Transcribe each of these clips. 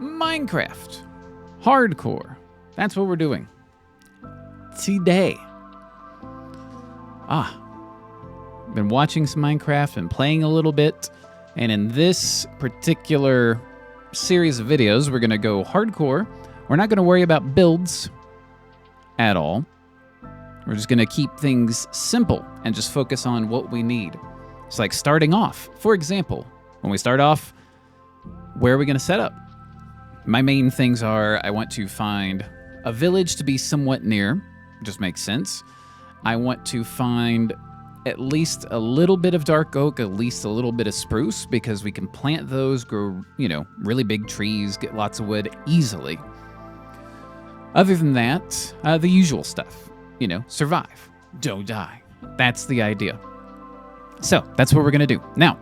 Minecraft. Hardcore. That's what we're doing today. Been watching some Minecraft and playing a little bit. And in this particular series of videos, we're going to go hardcore. We're not going to worry about builds at all. We're just going to keep things simple and just focus on what we need. It's like starting off. For example, when we start off, where are we going to set up? My main things are I want to find a village to be somewhat near. Just makes sense. I want to find at least a little bit of dark oak, at least a little bit of spruce, because we can plant those, grow, really big trees, get lots of wood easily. Other than that, the usual stuff. Survive, don't die. That's the idea. So that's what we're going to do. Now,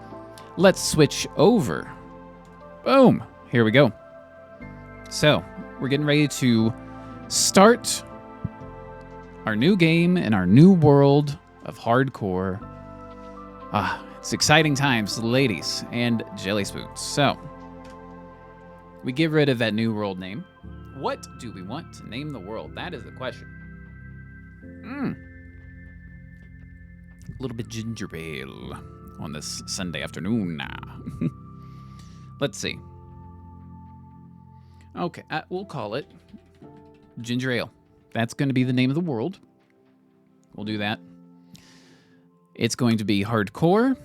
let's switch over. Boom. Here we go. So we're getting ready to start our new game in our new world of hardcore. It's exciting times, ladies and jelly spoons. So we get rid of that new world name. What do we want to name the world? That is the question. A little bit ginger ale on this Sunday afternoon. Let's see. Okay, we'll call it ginger ale. That's going to be the name of the world. We'll do that. It's going to be hardcore.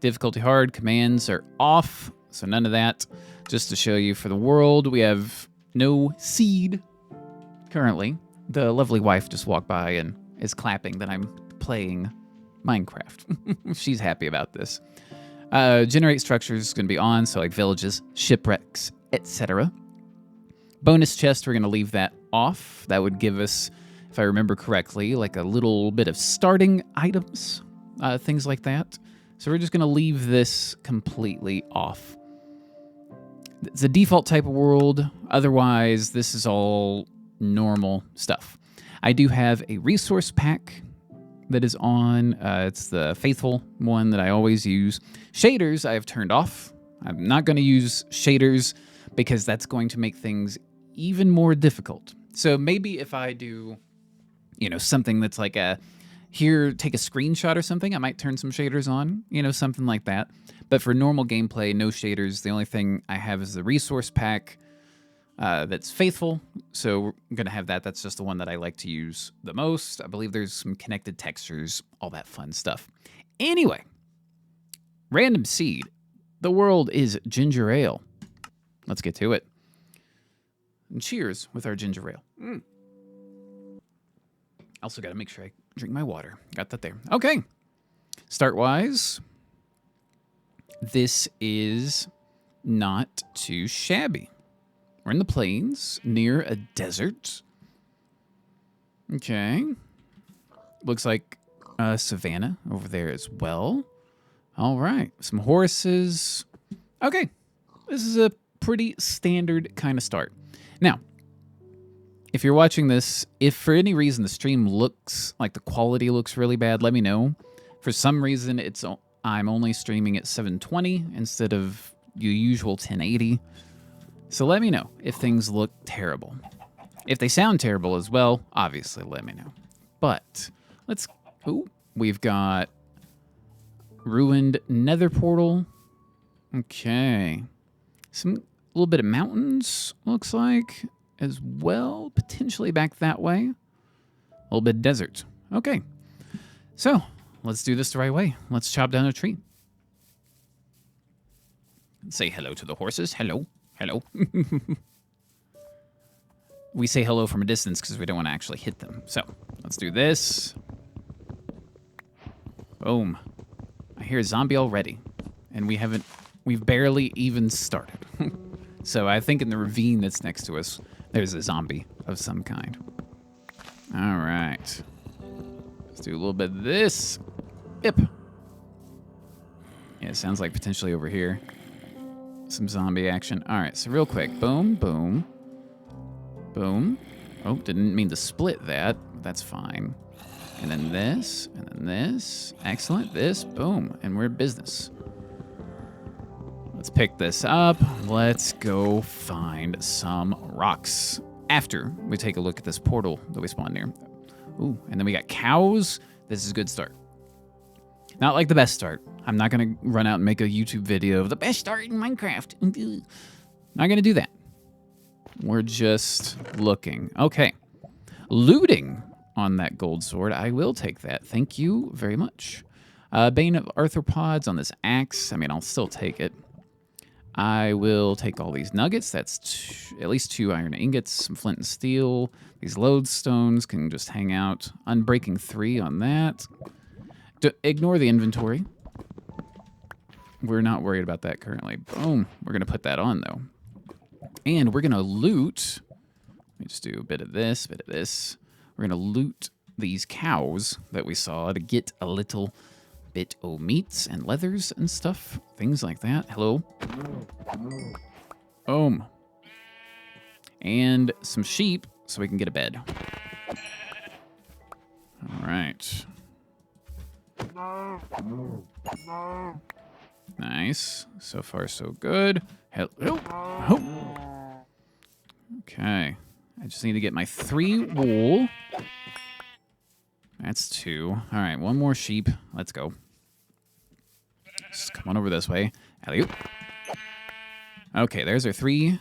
Difficulty hard. Commands are off, so none of that. Just to show you for the world, we have no seed currently. The lovely wife just walked by and is clapping that I'm playing Minecraft. She's happy about this. Generate structures is going to be on, so like villages, shipwrecks, etc. Bonus chest, we're going to leave that off. That would give us, if I remember correctly, like a little bit of starting items, things like that. So we're just going to leave this completely off. It's a default type of world. Otherwise, this is all normal stuff. I do have a resource pack that is on. It's the faithful one that I always use. Shaders I have turned off. I'm not going to use shaders because that's going to make things even more difficult. So maybe if I do, something that's like take a screenshot or something, I might turn some shaders on, something like that. But for normal gameplay, no shaders. The only thing I have is the resource pack that's faithful. So we're going to have that. That's just the one that I like to use the most. I believe there's some connected textures, all that fun stuff. Anyway, random seed. The world is ginger ale. Let's get to it. And cheers with our ginger ale. Also got to make sure I drink my water. Got that there. Okay. Start-wise, this is not too shabby. We're in the plains near a desert. Okay. Looks like a savanna over there as well. All right. Some horses. Okay. This is a pretty standard kind of start. Now, if you're watching this, if for any reason the stream looks like the quality looks really bad, let me know. For some reason, I'm only streaming at 720 instead of your usual 1080. So let me know if things look terrible. If they sound terrible as well, obviously let me know. But we've got ruined nether portal. Okay. A little bit of mountains, looks like, as well. Potentially back that way. A little bit of desert. Okay. So, let's do this the right way. Let's chop down a tree. Say hello to the horses. Hello. Hello. We say hello from a distance because we don't want to actually hit them. So, let's do this. Boom. I hear a zombie already. And we've barely even started. So I think in the ravine that's next to us, there's a zombie of some kind. All right. Let's do a little bit of this. Yep. Yeah, it sounds like potentially over here. Some zombie action. All right, so real quick. Boom, boom, boom. Oh, didn't mean to split that. That's fine. And then this, and then this. Excellent. This, boom. And we're in business. let's pick this up. Let's go find some rocks after we take a look at this portal that we spawned near. Ooh, and then we got cows. This is a good start. Not like the best start. I'm not going to run out and make a YouTube video of the best start in Minecraft. Not going to do that. We're just looking. Okay. Looting on that gold sword. I will take that. Thank you very much. Bane of arthropods on this axe. I mean, I'll still take it. I will take all these nuggets. That's at least 2 iron ingots, some flint and steel. These lodestones can just hang out. Unbreaking 3 on that. Ignore the inventory. We're not worried about that currently. Boom. We're going to put that on, though. And we're going to loot. Let me just do a bit of this, bit of this. We're going to loot these cows that we saw to get a little bit of meats and leathers and stuff. Things like that. Hello. Boom. And some sheep so we can get a bed. All right. Nice. So far, so good. Hello. Oh. Okay. I just need to get my 3 wool. That's 2. All right, 1 more sheep. Let's go. Just come on over this way. Alley-oop. Okay, there's our 3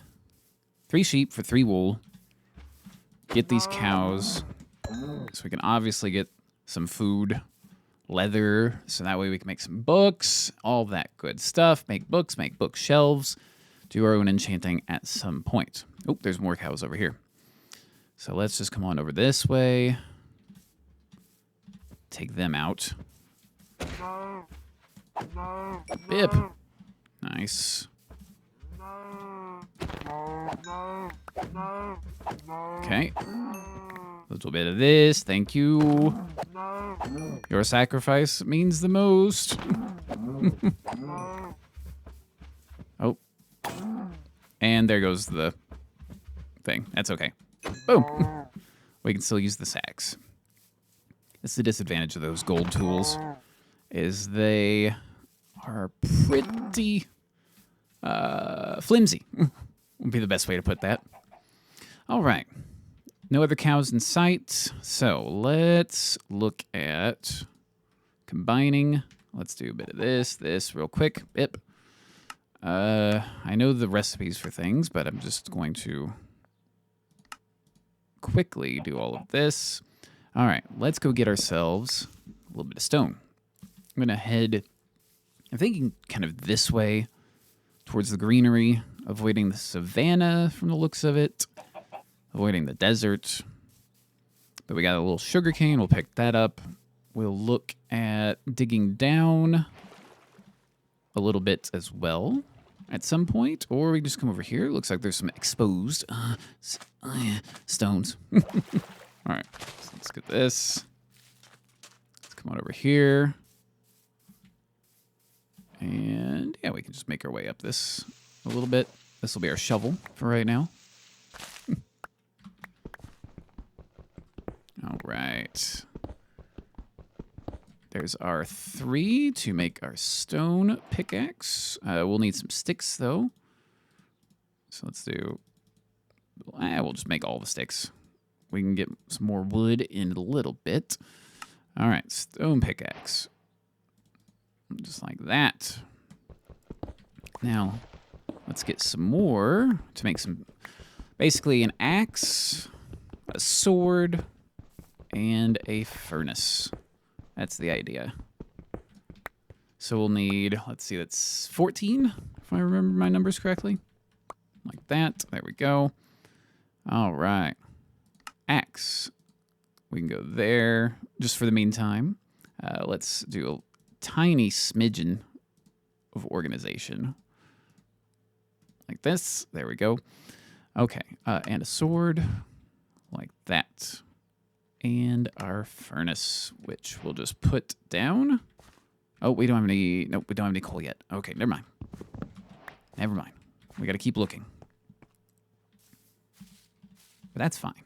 sheep for 3 wool. Get these cows so we can obviously get some food, leather, so that way we can make some books, all that good stuff. Make books, make bookshelves, do our own enchanting at some point. Oh, there's more cows over here. So let's just come on over this way. Take them out. Bip. Nice. Okay. A little bit of this. Thank you. Your sacrifice means the most. Oh. And there goes the thing. That's okay. Boom. We can still use the sacks. That's the disadvantage of those gold tools, is they are pretty flimsy. Would be the best way to put that. All right. No other cows in sight. So let's look at combining. Let's do a bit of this real quick. Bip. I know the recipes for things, but I'm just going to quickly do all of this. All right, let's go get ourselves a little bit of stone. I'm going to head, I'm thinking kind of this way towards the greenery, avoiding the savanna from the looks of it, avoiding the desert. But we got a little sugar cane. We'll pick that up. We'll look at digging down a little bit as well at some point, or we can just come over here. It looks like there's some exposed stones. All right, so let's get this. Let's come on over here. And yeah, we can just make our way up this a little bit. This will be our shovel for right now. All right. There's our 3 to make our stone pickaxe. We'll need some sticks, though. So let's do... we'll just make all the sticks. We can get some more wood in a little bit. All right, stone pickaxe. Just like that. Now, let's get some more to make some... basically an axe, a sword, and a furnace. That's the idea. So we'll need, let's see, that's 14, if I remember my numbers correctly. Like that. There we go. All right. Axe. We can go there just for the meantime. Let's do a tiny smidgen of organization. Like this. There we go. Okay. And a sword. Like that. And our furnace, which we'll just put down. Oh, we don't have any... Nope, we don't have any coal yet. Okay, never mind. Never mind. We got to keep looking. But that's fine.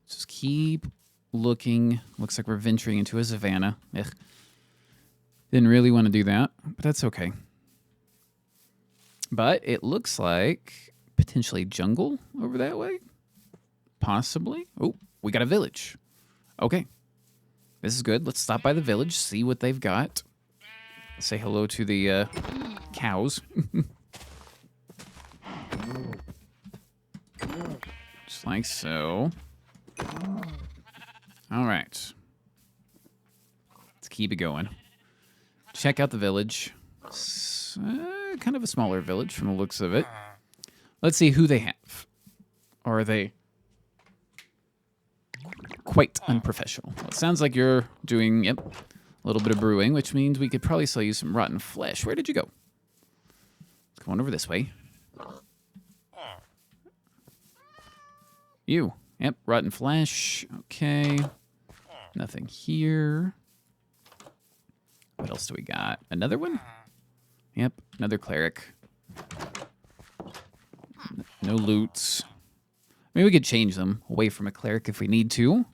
Just keep looking. Looks like we're venturing into a savanna. Ugh. Didn't really want to do that, but that's okay. But it looks like potentially jungle over that way. Possibly. Oh, we got a village. Okay. This is good. Let's stop by the village, see what they've got. Say hello to the cows. Just like so. All right. Let's keep it going. Check out the village. It's, kind of a smaller village from the looks of it. Let's see who they have. Or are they quite unprofessional? Well, it sounds like you're doing, yep, a little bit of brewing, which means we could probably sell you some rotten flesh. Where did you go? Let's go on over this way. You. Yep, rotten flesh. Okay. Nothing here. What else do we got? Another one? Yep, another cleric. No loots. Maybe we could change them away from a cleric if we need to.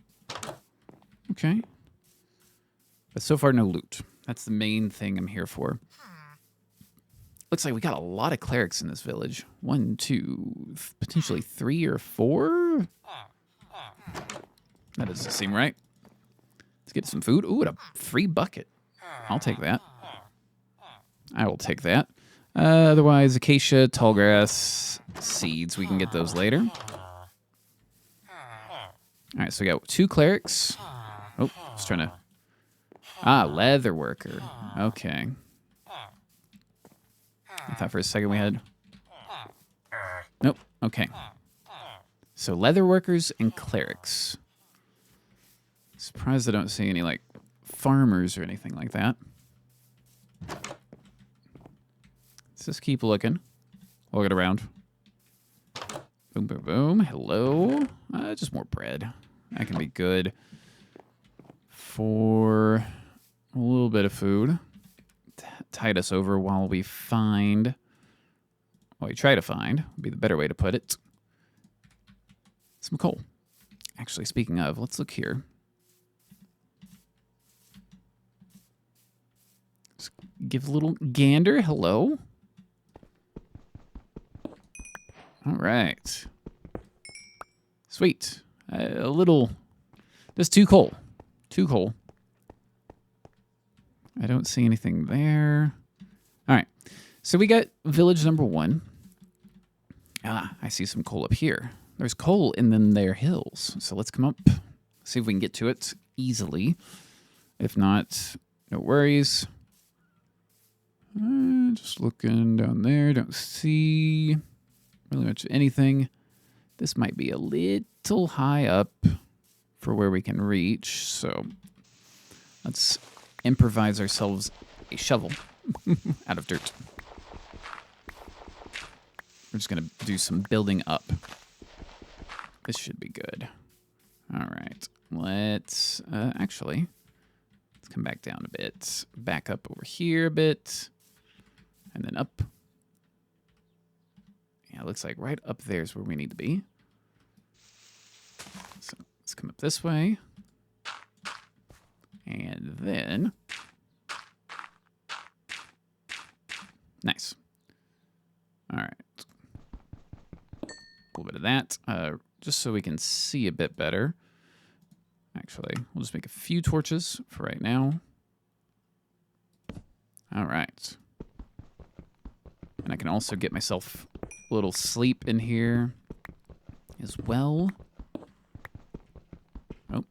Okay. But so far, no loot. That's the main thing I'm here for. Looks like we got a lot of clerics in this village. 1, 2, potentially 3 or 4. That doesn't seem right. Let's get some food. Ooh, and a free bucket. I'll take that. I will take that. Otherwise, acacia, tall grass, seeds. We can get those later. All right, so we got 2 clerics. Oh, I was trying to... Ah, leather worker. Okay. I thought for a second we had... Nope, okay. So leather workers and clerics. Surprised I don't see any, like, farmers or anything like that. Let's just keep looking. Look around. Boom, boom, boom. Hello. Just more bread. That can be good for a little bit of food. Tide us over while we find... Well, we try to find, would be the better way to put it. Some coal. Actually, speaking of, let's look here. Let's give a little gander. Hello. All right. Sweet. A little... Just 2 coal. 2 coal. I don't see anything there. All right. So we got village number 1. Ah, I see some coal up here. There's coal in them there hills. So let's come up, see if we can get to it easily. If not, no worries. Just looking down there. Don't see really much anything. This might be a little high up for where we can reach. So let's improvise ourselves a shovel out of dirt. We're just going to do some building up. This should be good. All right. Let's actually, let's come back down a bit. Back up over here a bit. And then up. Yeah, it looks like right up there is where we need to be. So let's come up this way. And then... Nice. All right. A little bit of that, just so we can see a bit better. Actually, we'll just make a few torches for right now. All right. And I can also get myself a little sleep in here as well. Oh.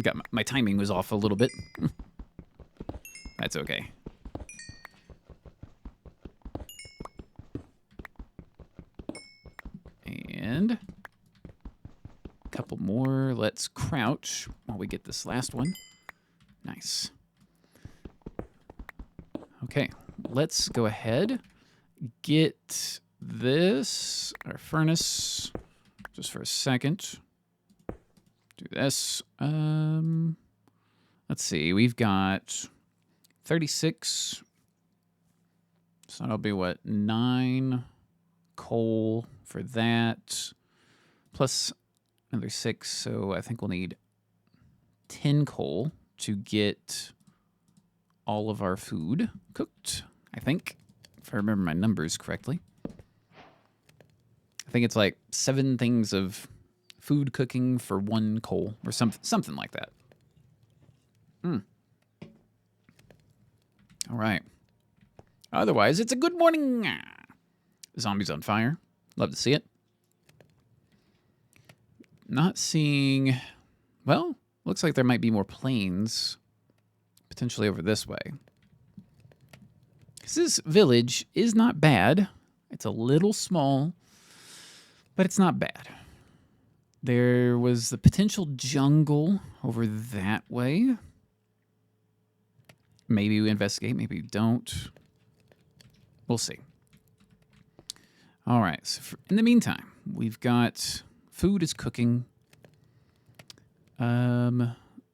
Got my timing was off a little bit. That's okay. And a couple more. Let's crouch while we get this last one. Nice. Okay, let's go ahead. Get this, our furnace, just for a second. Do this. Let's see, we've got 36. So that'll be what, 9 coal for that, plus another 6. So I think we'll need 10 coal to get all of our food cooked, I think, if I remember my numbers correctly. I think it's like 7 things of food cooking for 1 coal, or something like that. All right. Otherwise, it's a good morning. Zombies on fire. Love to see it. Not seeing... Well, looks like there might be more planes potentially over this way. This village is not bad. It's a little small, but it's not bad. There was the potential jungle over that way. Maybe we investigate, maybe we don't. We'll see. All right, so in the meantime, we've got food is cooking.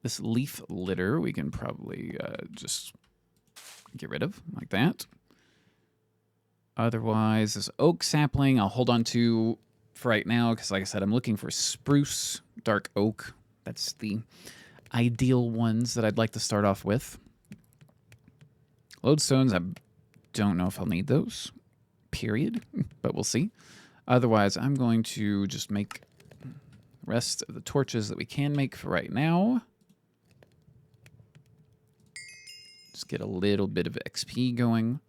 This leaf litter we can probably just get rid of like that. Otherwise, this oak sapling I'll hold on to for right now because, like I said, I'm looking for spruce, dark oak. That's the ideal ones that I'd like to start off with. Lodestones, I don't know if I'll need those, period, but we'll see. Otherwise, I'm going to just make the rest of the torches that we can make for right now. Just get a little bit of XP going.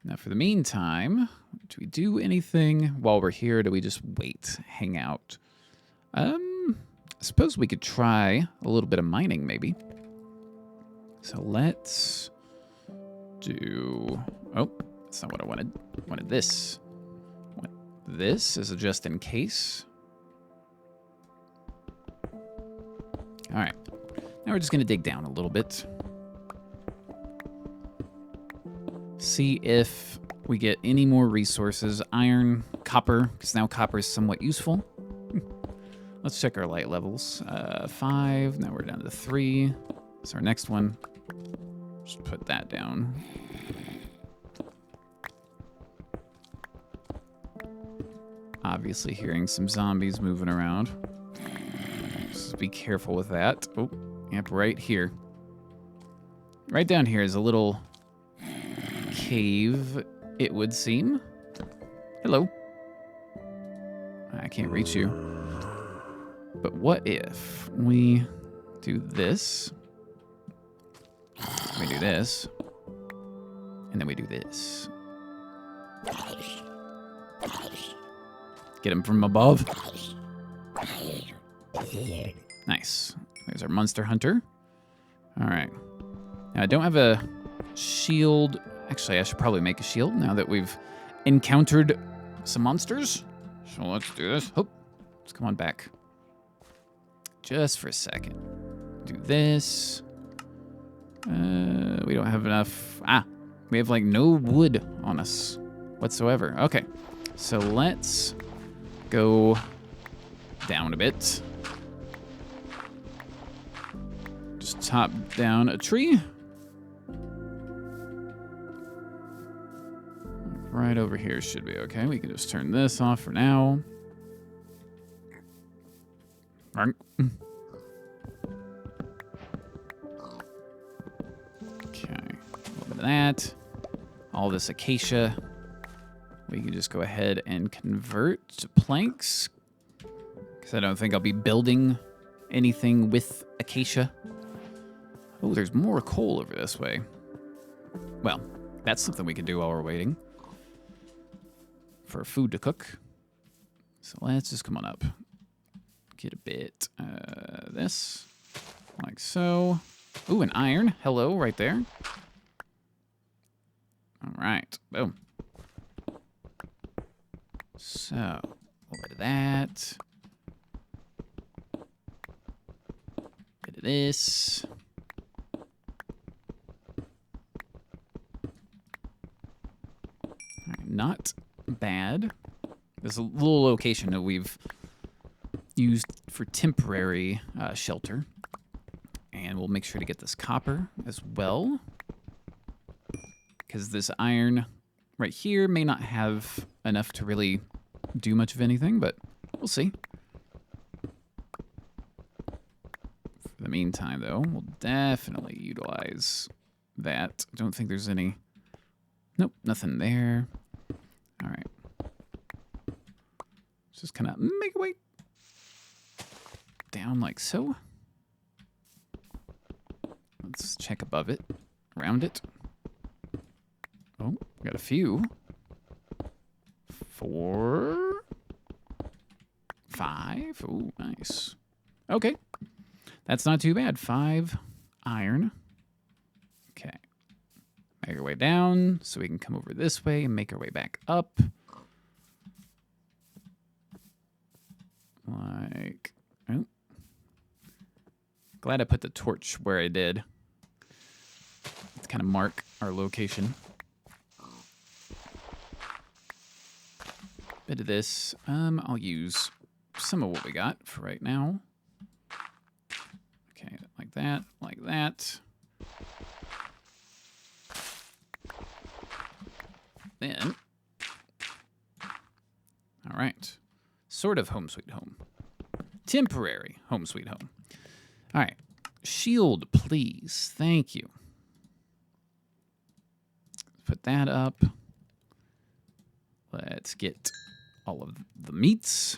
Now, for the meantime, do we do anything while we're here? Or do we just wait, hang out? I suppose we could try a little bit of mining, maybe. So let's do... Oh, that's not what I wanted. I wanted this. I want this as a just in case. All right. Now we're just going to dig down a little bit. See if we get any more resources. Iron, copper, because now copper is somewhat useful. Let's check our light levels. 5, now we're down to 3. So our next one, just put that down. Obviously hearing some zombies moving around. Just be careful with that. Oh, yep, right here. Right down here is a little cave, it would seem. Hello. I can't reach you. But what if we do this? We do this. And then we do this. Get him from above. Nice. There's our monster hunter. All right. Now, I don't have a shield. Actually, I should probably make a shield now that we've encountered some monsters. So let's do this. Oh, let's come on back. Just for a second. Do this. We don't have enough. We have like no wood on us whatsoever. Okay. So let's go down a bit. Just chop down a tree. Right over here should be okay. We can just turn this off for now. Okay, a little bit of that. All this acacia. We can just go ahead and convert to planks. Because I don't think I'll be building anything with acacia. Oh, there's more coal over this way. Well, that's something we can do while we're waiting for food to cook. So let's just come on up. Get a bit this, like so. Ooh, an iron. Hello, right there. All right, boom. So, a little bit of that. Bit of this. All right, not bad. There's a little location that we've used for temporary shelter. And we'll make sure to get this copper as well. Because this iron right here may not have enough to really do much of anything, but we'll see. For the meantime, though, we'll definitely utilize that. I don't think there's any Nope, nothing there. All right. Just kind of make a way down like so. Let's check above it, around it. Oh, got a few. 4, 5. Oh, nice. Okay. That's not too bad. 5 iron. Okay. Make our way down so we can come over this way and make our way back up. Like, oh. Glad I put the torch where I did. Let's kind of mark our location. Bit of this. I'll use some of what we got for right now. Okay, like that, like that. Then, all right. Sort of home sweet home. Temporary home sweet home. All right. Shield, please. Thank you. Put that up. Let's get all of the meats.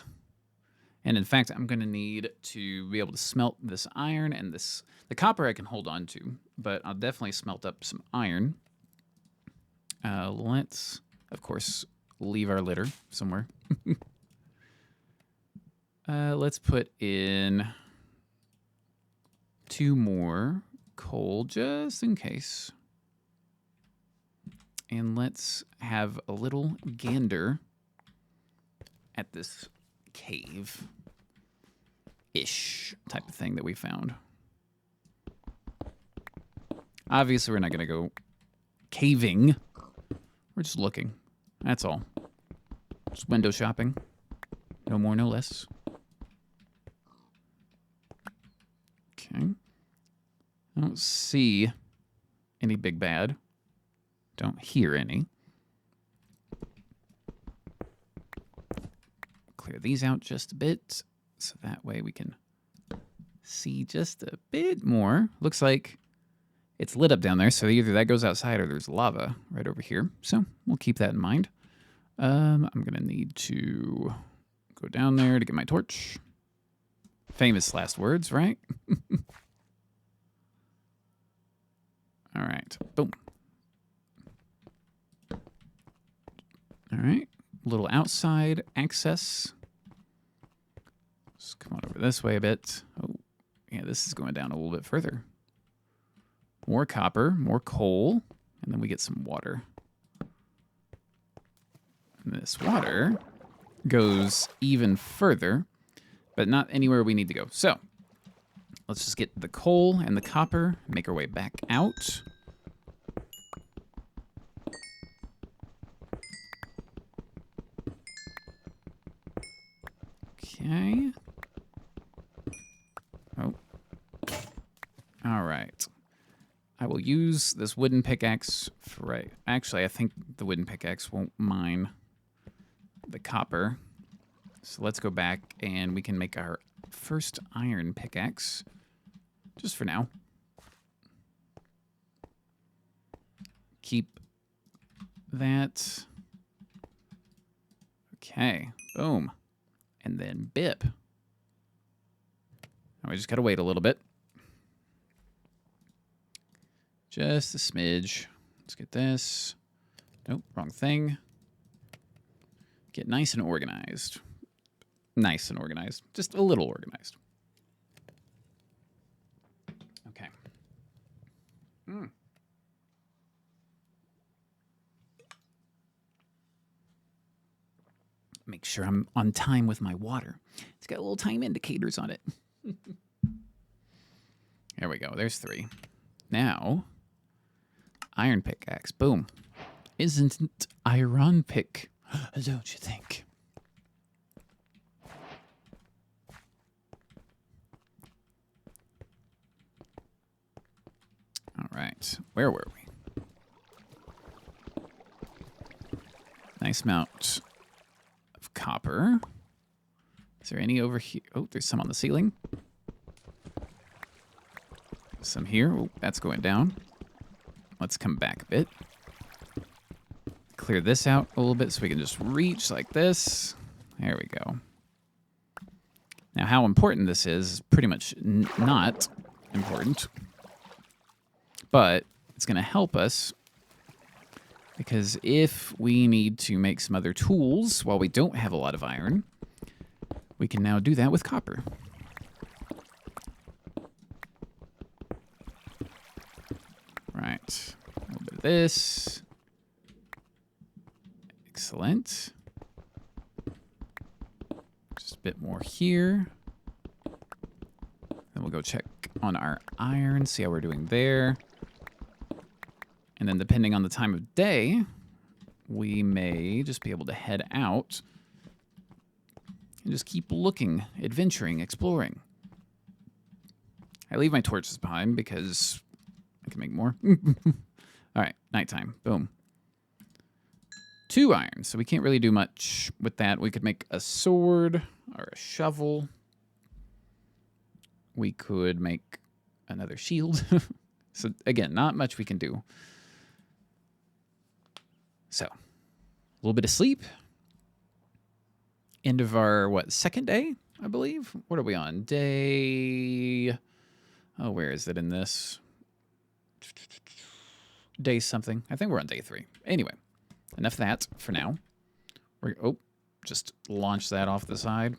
And in fact, I'm going to need to be able to smelt this iron and this. The copper I can hold on to, but I'll definitely smelt up some iron. Let's, of course, leave our litter somewhere. Let's put in 2 more coal just in case. And let's have a little gander at this cave-ish type of thing that we found. Obviously, we're not going to go caving. We're just looking. That's all. Just window shopping. No more, no less. Okay. I don't see any big bad. Don't hear any. Clear these out just a bit, so that way we can see just a bit more. Looks like it's lit up down there, so either that goes outside or there's lava right over here. So we'll keep that in mind. I'm going to need to go down there to get my torch. Famous last words, right? All right. Boom. All right. A little outside access. Just come on over this way a bit. Oh, yeah, this is going down a little bit further. More copper, more coal, and then we get some water. And this water goes even further, but not anywhere we need to go. So let's just get the coal and the copper, make our way back out. Okay. Oh. All right. I will use this wooden pickaxe for right. Actually, I think the wooden pickaxe won't mine the copper. So let's go back and we can make our first iron pickaxe. Just for now. Keep that. Okay. Boom. And then bip. Now we just gotta wait a little bit. Just a smidge. Let's get this. Nope, wrong thing. Get nice and organized. Nice and organized. Just a little organized. Okay. Make sure I'm on time with my water. It's got little time indicators on it. There we go. There's 3. Now, iron pickaxe. Boom. Isn't it iron pick? Don't you think? All right. Where were we? Nice amount of copper. Is there any over here? Oh, there's some on the ceiling. Some here. Oh, that's going down. Let's come back a bit. clear this out a little bit so we can just reach like this. There we go. Now, how important this is pretty much not important. But it's going to help us because if we need to make some other tools while we don't have a lot of iron, we can now do that with copper. Right. A little bit of this. Excellent. Just a bit more here. Then we'll go check on our iron, see how we're doing there. And then depending on the time of day, we may just be able to head out and just keep looking, adventuring, exploring. I leave my torches behind because I can make more. All right, nighttime. Boom. 2 iron, so we can't really do much with that. We could make a sword or a shovel. We could make another shield. So again, not much we can do. So, a little bit of sleep. End of our, what, second day, I believe? What are we on? Day... Oh, where is it in this? Day something. I think we're on day 3. Anyway, enough of that for now. Oh, just launch that off the side.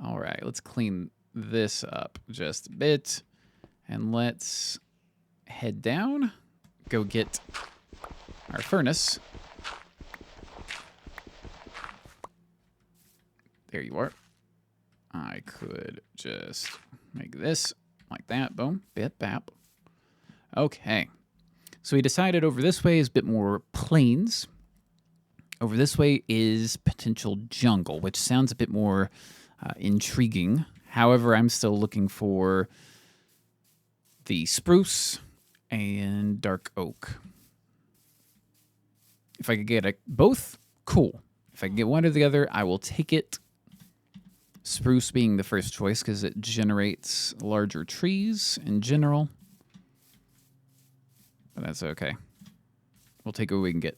All right, let's clean this up just a bit. And let's head down. Go get our furnace. There you are. I could just make this like that. Boom. Bip, bap. Okay. So we decided over this way is a bit more plains. Over this way is potential jungle, which sounds a bit more intriguing. However, I'm still looking for the spruce and dark oak. If I could get both, cool. If I can get one or the other, I will take it. Spruce being the first choice because it generates larger trees in general. But that's okay. We'll take what we can get.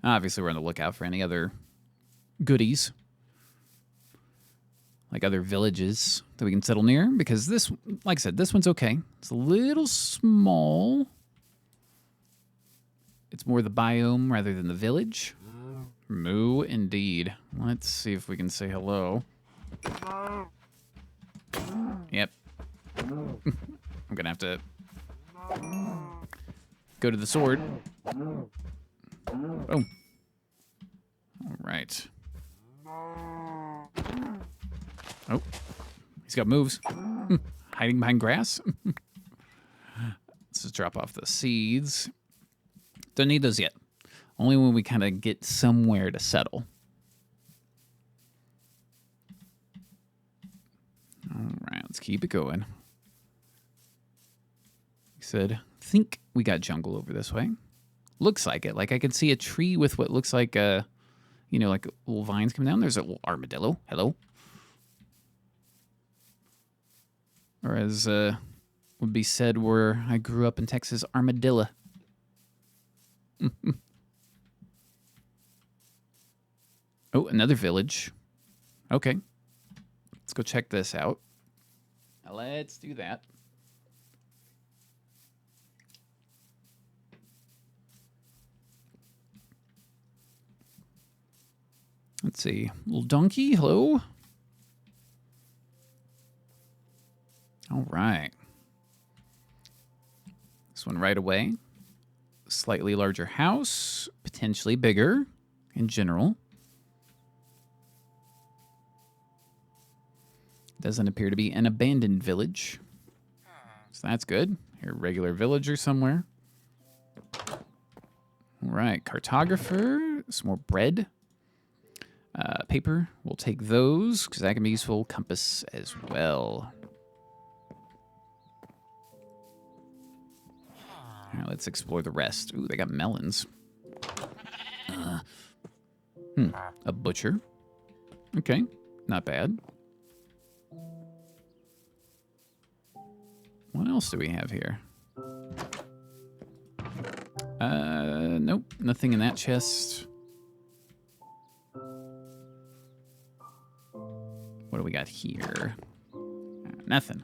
Obviously, we're on the lookout for any other goodies. Like other villages that we can settle near. Because this, like I said, this one's okay. It's a little small. It's more the biome rather than the village. Moo, indeed. Let's see if we can say hello. Yep. I'm gonna have to go to the sword. Boom. All right. Oh, he's got moves. Hiding behind grass. Let's just drop off the seeds. Don't need those yet. Only when we kind of get somewhere to settle. All right, let's keep it going. Like I said, think we got jungle over this way. Looks like it. Like I can see a tree with what looks like a, you know, like little vines coming down. There's a little armadillo. Hello. Or as would be said where I grew up in Texas, armadillo. Oh, another village. Okay. Let's go check this out. Now let's do that. Let's see. Little donkey, hello. All right. This one right away. Slightly larger house, potentially bigger in general. Doesn't appear to be an abandoned village. So that's good. Here, regular villager somewhere. All right, cartographer, some more bread. Paper, we'll take those because that can be useful. Compass as well. All right, let's explore the rest. Ooh, they got melons. A butcher. Okay, not bad. What else do we have here? Nope, nothing in that chest. What do we got here? Nothing.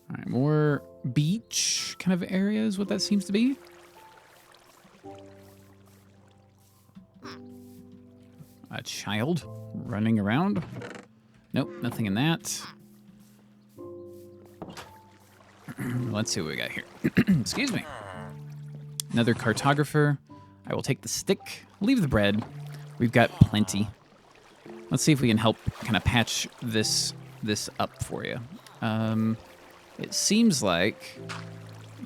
All right, more beach kind of area is what that seems to be. A child running around. Nope, nothing in that. Let's see what we got here. Excuse me. Another cartographer. I will take the stick, leave the bread. We've got plenty. Let's see if we can help kind of patch this up for you. It seems like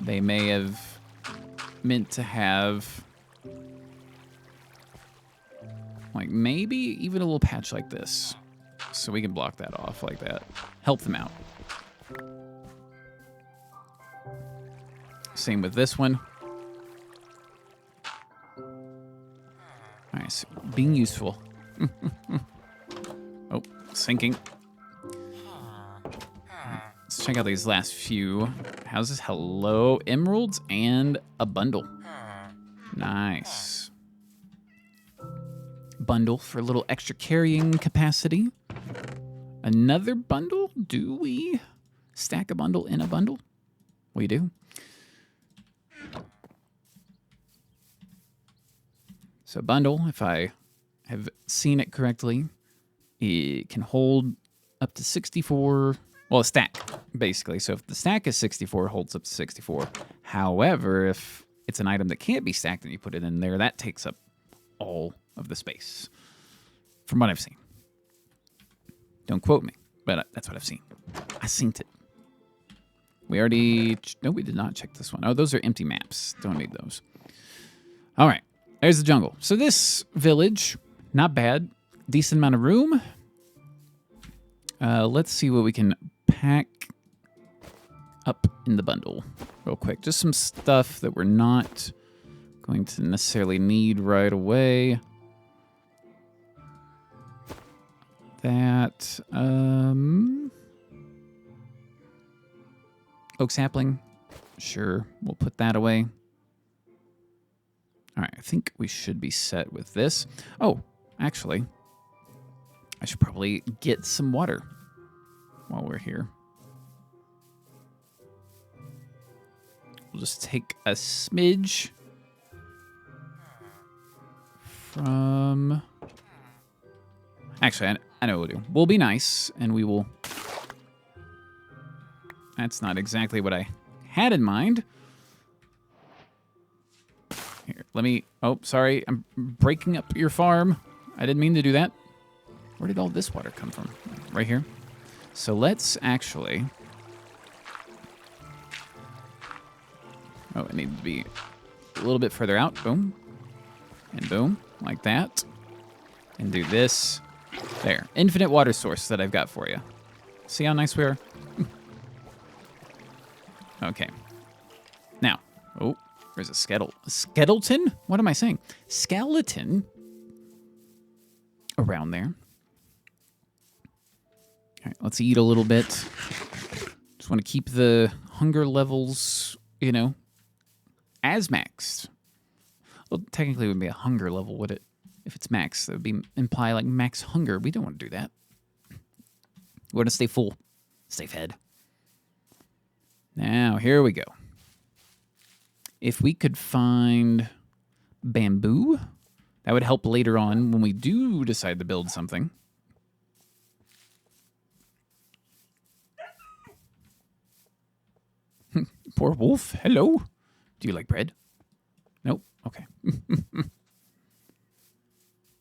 they may have meant to have like maybe even a little patch like this. So we can block that off like that. Help them out. Same with this one. Nice. Being useful. Oh, sinking. Let's check out these last few houses. Hello, emeralds and a bundle. Nice. Bundle for a little extra carrying capacity. Another bundle? Do we stack a bundle in a bundle? We do. So bundle, if I have seen it correctly, it can hold up to 64, well, a stack, basically. So if the stack is 64, it holds up to 64. However, if it's an item that can't be stacked and you put it in there, that takes up all of the space, from what I've seen. Don't quote me, but that's what I've seen. I seen it. We already, no, we did not check this one. Oh, those are empty maps. Don't need those. All right. There's the jungle. So this village, not bad. Decent amount of room. Let's see what we can pack up in the bundle real quick. Just some stuff that we're not going to necessarily need right away. That, oak sapling. Sure, we'll put that away. All right, I think we should be set with this. Oh, actually, I should probably get some water while we're here. We'll just take a smidge from... Actually, I know what we'll do. We'll be nice, and we will... That's not exactly what I had in mind. Here, let me... Oh, sorry. I'm breaking up your farm. I didn't mean to do that. Where did all this water come from? Right here. So let's actually... Oh, it needed to be a little bit further out. Boom. And boom. Like that. And do this. There. Infinite water source that I've got for you. See how nice we are? Okay. Now. Oh. There's a skeleton? What am I saying? Skeleton around there. All right, let's eat a little bit. Just want to keep the hunger levels, you know, as maxed. Well, technically it wouldn't be a hunger level, would it? If it's max, that would imply like max hunger. We don't want to do that. We want to stay full, stay fed. Now, here we go. If we could find bamboo, that would help later on when we do decide to build something. Poor wolf. Hello. Do you like bread? Nope. Okay.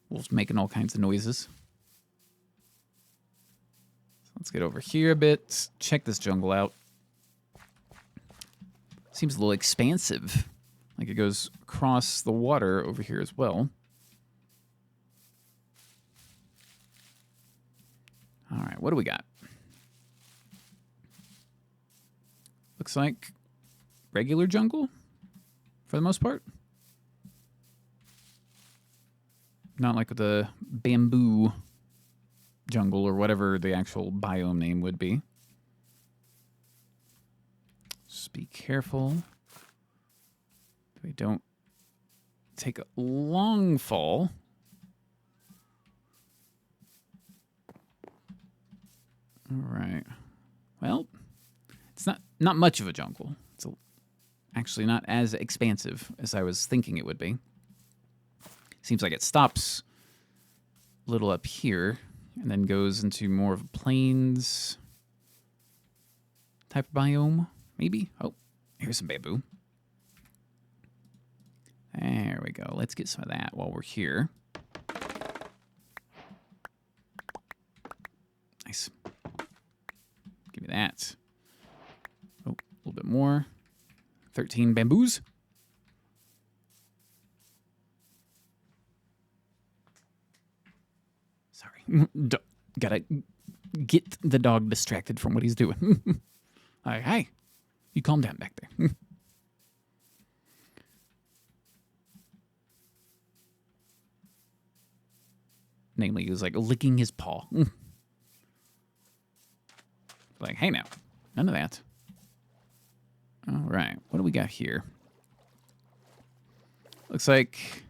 Wolf's making all kinds of noises. Let's get over here a bit. Check this jungle out. Seems a little expansive. Like it goes across the water over here as well. All right, what do we got? Looks like regular jungle for the most part. Not like the bamboo jungle or whatever the actual biome name would be. Just be careful. We don't take a long fall. All right. Well, it's not much of a jungle. It's actually not as expansive as I was thinking it would be. Seems like it stops a little up here and then goes into more of a plains type of biome, maybe. Oh, here's some bamboo. There we go. Let's get some of that while we're here. Nice. Give me that. Oh, a little bit more. 13 bamboos. Sorry. Gotta get the dog distracted from what he's doing. Hi. You calm down back there. Namely, he was like licking his paw. Like, hey now, none of that. All right, what do we got here? Looks like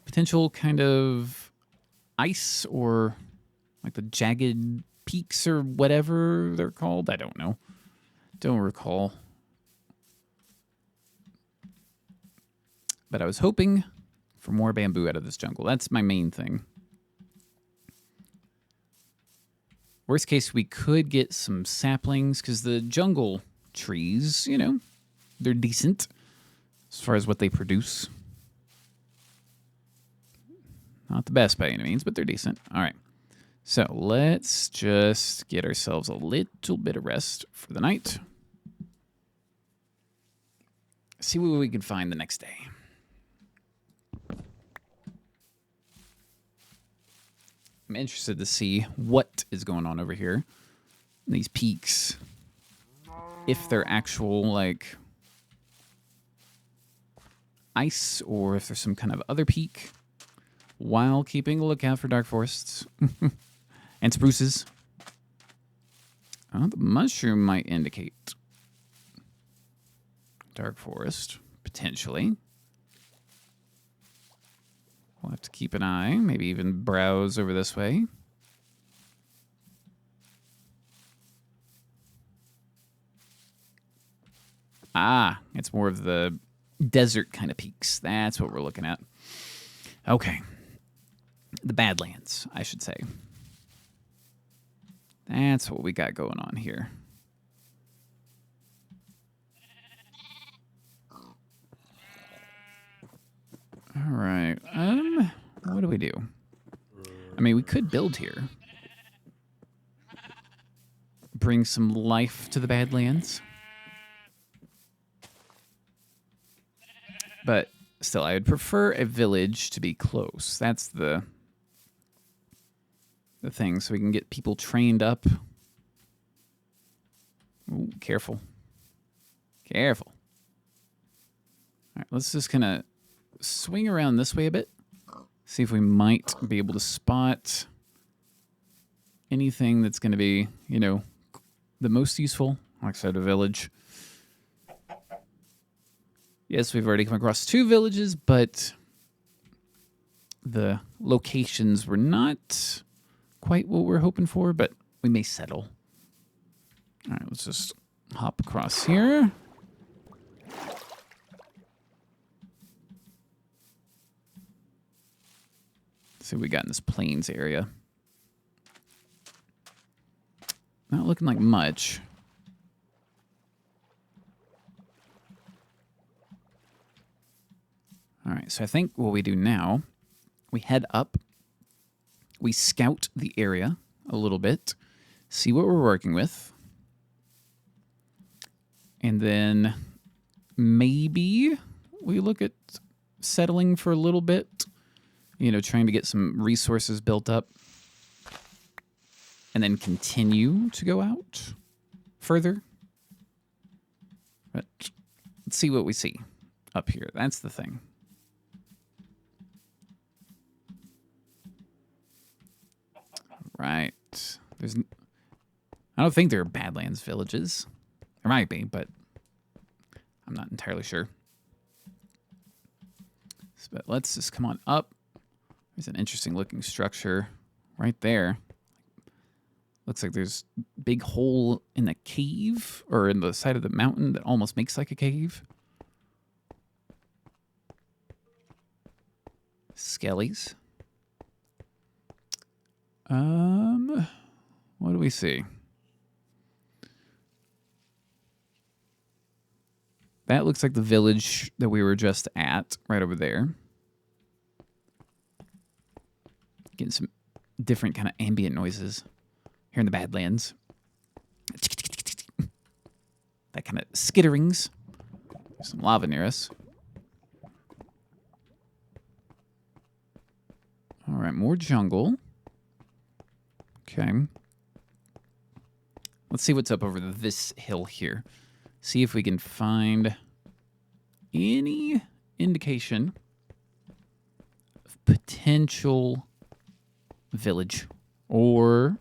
potential kind of ice or like the jagged peaks or whatever they're called. I don't know. Don't recall. But I was hoping for more bamboo out of this jungle. That's my main thing. Worst case, we could get some saplings because the jungle trees, you know, they're decent as far as what they produce. Not the best by any means, but they're decent. All right. So let's just get ourselves a little bit of rest for the night. See what we can find the next day. I'm interested to see what is going on over here. These peaks. If they're actual, like, ice or if there's some kind of other peak. While keeping a lookout for dark forests. And spruces. Oh, the mushroom might indicate dark forest, potentially. We'll have to keep an eye, maybe even browse over this way. Ah, it's more of the desert kind of peaks. That's what we're looking at. Okay. The Badlands, I should say. That's what we got going on here. All right. What do we do? I mean, we could build here. Bring some life to the Badlands. But still, I would prefer a village to be close. That's the thing, so we can get people trained up. Ooh, careful. Careful. All right, let's just kind of swing around this way a bit. See if we might be able to spot anything that's going to be, you know, the most useful. Like I said, a village. Yes, we've already come across 2 villages, but the locations were not quite what we're hoping for, but we may settle. All right, let's just hop across here. Let's see what we got in this plains area. Not looking like much. All right, so I think what we do now, we head up, we scout the area a little bit, see what we're working with, and then maybe we look at settling for a little bit, you know, trying to get some resources built up, and then continue to go out further. But let's see what we see up here. That's the thing. Right. I don't think there are Badlands villages. There might be, but I'm not entirely sure. But let's just come on up. There's an interesting looking structure right there. Looks like there's a big hole in the cave or in the side of the mountain that almost makes like a cave. Skellies. What do we see? That looks like the village that we were just at, right over there. Getting some different kind of ambient noises here in the Badlands. That kind of skitterings. There's some lava near us. All right, more jungle. Okay. Let's see what's up over this hill here. See if we can find any indication of potential village or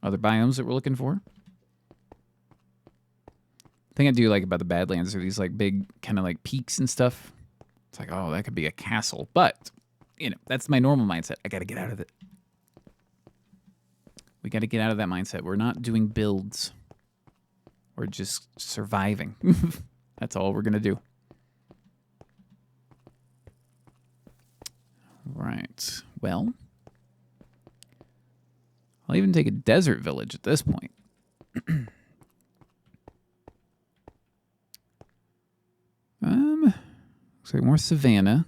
other biomes that we're looking for. The thing I do like about the Badlands are these like big kind of like peaks and stuff. It's like, oh, that could be a castle. But, you know, that's my normal mindset. I got to get out of it. We got to get out of that mindset. We're not doing builds. We're just surviving. That's all we're going to do. Right. Well, I'll even take a desert village at this point. Looks like more savanna.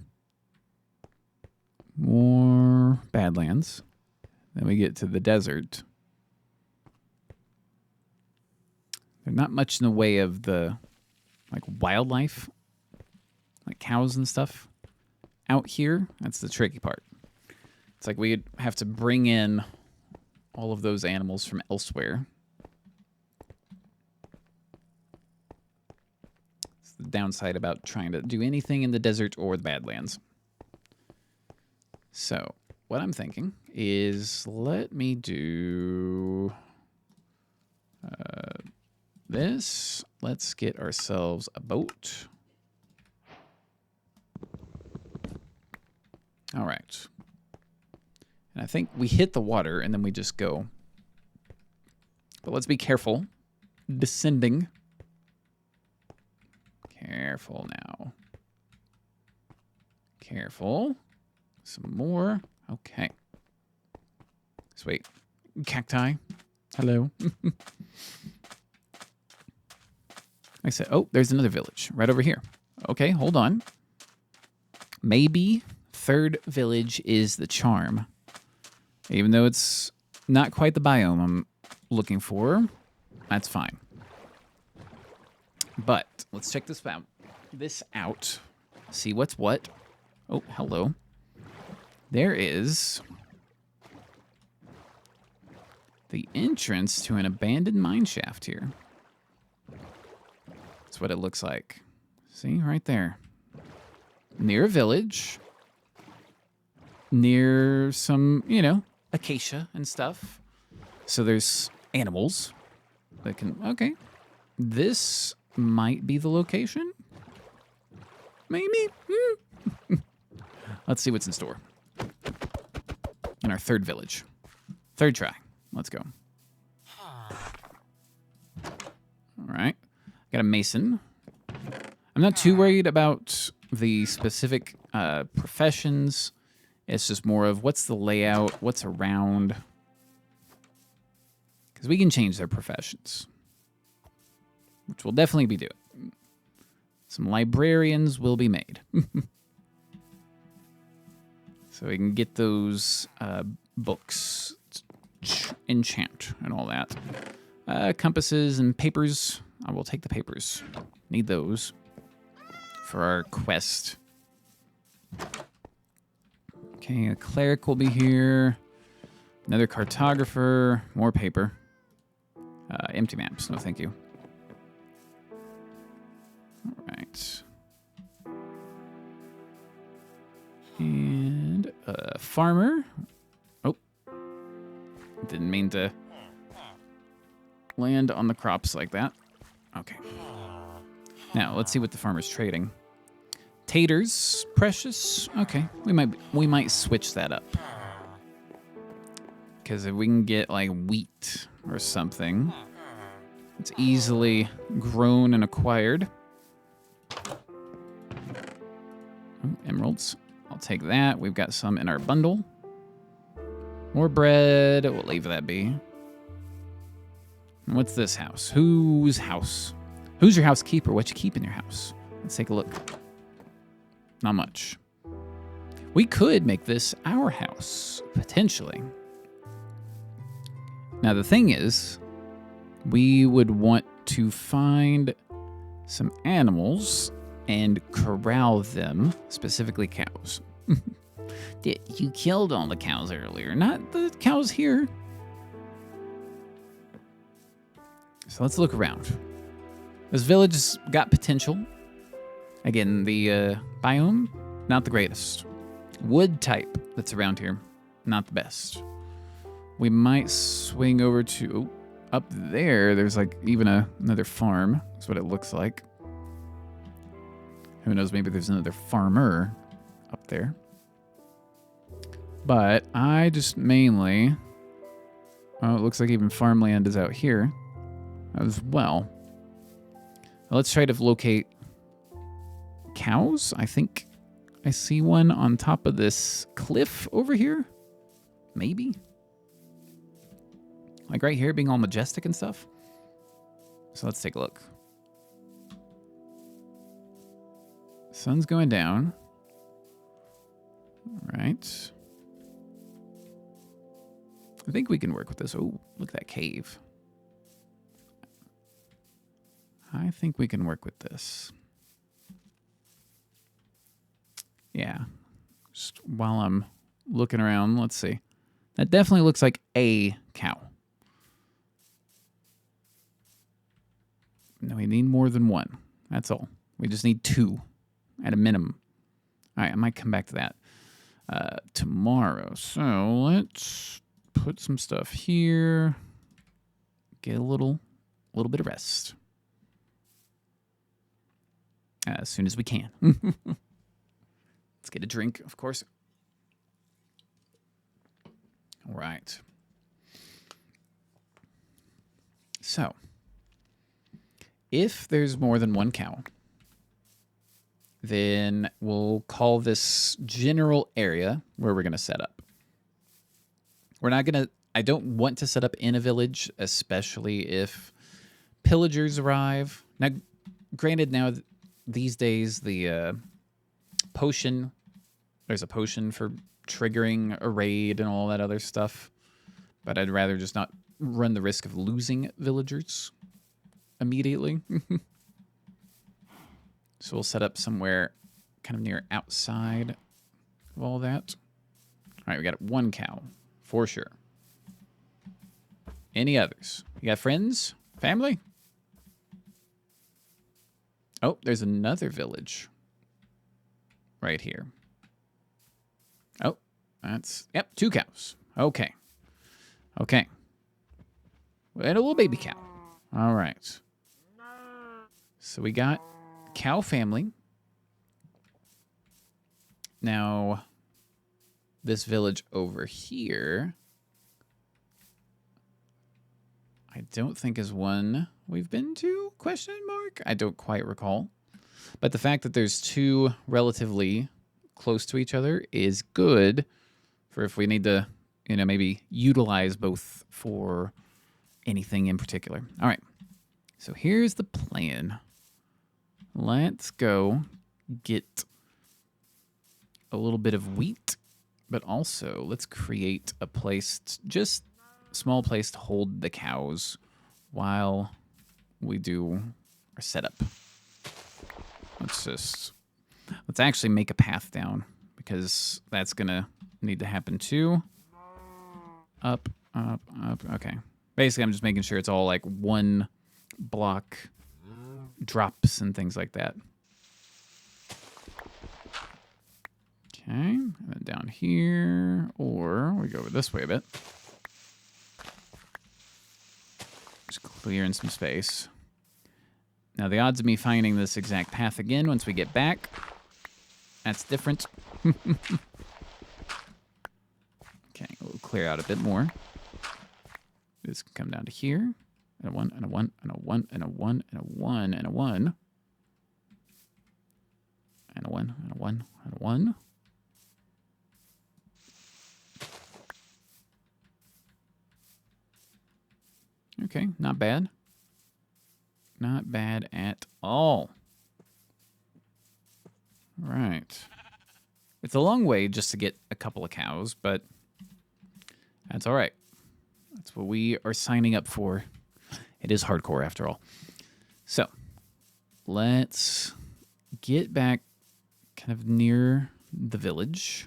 More Badlands. Then we get to the desert. There's not much in the way of the like wildlife, like cows and stuff out here. That's the tricky part. It's like we'd have to bring in all of those animals from elsewhere. It's the downside about trying to do anything in the desert or the Badlands. So what I'm thinking is let me do this. Let's get ourselves a boat. All right. And I think we hit the water and then we just go. But let's be careful. Descending. Careful now. Careful. Some more. Okay. Sweet. Cacti. Hello. I said, oh, there's another village right over here. Okay, hold on. Maybe third village is the charm. Even though it's not quite the biome I'm looking for, that's fine. But let's check this out. See what's what. Oh, hello. There is the entrance to an abandoned mine shaft here. That's what it looks like. See, right there. Near a village. Near some, you know, acacia and stuff. So there's animals that can... Okay. This might be the location. Maybe. Let's see what's in store. In our third village. Third try. Let's go. All right. Got a mason. I'm not too worried about the specific professions. It's just more of what's the layout, what's around. Because we can change their professions. Which we'll definitely be doing. Some librarians will be made. So we can get those books, enchant, and all that. Compasses and papers. I will take the papers. Need those for our quest. Okay, a cleric will be here. Another cartographer. More paper. Empty maps. No, thank you. All right. And a farmer. Oh. Didn't mean to land on the crops like that. Okay. Now, let's see what the farmer's trading. Taters, precious. Okay, we might switch that up. Because if we can get like wheat or something, it's easily grown and acquired. Ooh, emeralds. I'll take that. We've got some in our bundle. More bread. We'll leave that be. And what's this house? Whose house? Who's your housekeeper? What you keep in your house? Let's take a look. Not much. We could make this our house, potentially. Now, the thing is, we would want to find some animals and corral them, specifically cows. You killed all the cows earlier, not the cows here. So let's look around. This village has got potential. Again, the biome, not the greatest. Wood type that's around here, not the best. We might swing over to up there. There's like even another farm. That's what it looks like. Who knows? Maybe there's another farmer up there. But I just mainly... Oh, it looks like even farmland is out here as well. Let's try to locate cows. I think I see one on top of this cliff over here. Maybe. Like right here being all majestic and stuff. So let's take a look. Sun's going down. All right. I think we can work with this. Oh, look at that cave. I think we can work with this. Yeah. Just while I'm looking around, let's see. That definitely looks like a cow. No, we need more than one. That's all. We just need 2 at a minimum. All right, I might come back to that tomorrow. So let's put some stuff here. Get a little bit of rest. As soon as we can. Let's get a drink, of course. All right. So, if there's more than one cow, then we'll call this general area where we're going to set up. We're not going to... I don't want to set up in a village, especially if pillagers arrive. Now, granted, now... These days, the potion, there's a potion for triggering a raid and all that other stuff. But I'd rather just not run the risk of losing villagers immediately. So we'll set up somewhere kind of near outside of all that. All right, we got 1 cow, for sure. Any others? You got friends? Family? Oh, there's another village right here. Oh, that's... Yep, 2 cows. Okay. Okay. And a little baby cow. All right. So we got cow family. Now, this village over here, I don't think is one we've been to, question mark? I don't quite recall. But the fact that there's 2 relatively close to each other is good for if we need to, you know, maybe utilize both for anything in particular. All right. So here's the plan. Let's go get a little bit of wheat, but also let's create a place, just a small place to hold the cows while we do our setup. Let's actually make a path down because that's gonna need to happen too. Up, up, up. Okay. Basically, I'm just making sure it's all like 1 block drops and things like that. Okay. And then down here, or we go over this way a bit. Just clearing some space. Now, the odds of me finding this exact path again once we get back, that's different. Okay, we'll clear out a bit more. This can come down to here. And a 1, and a 1, and a 1, and a 1, and a 1, and a 1. And a 1, and a 1, and a 1. Okay, not bad. Not bad at all. Right. It's a long way just to get a couple of cows, but that's all right. That's what we are signing up for. It is hardcore after all. So, let's get back kind of near the village.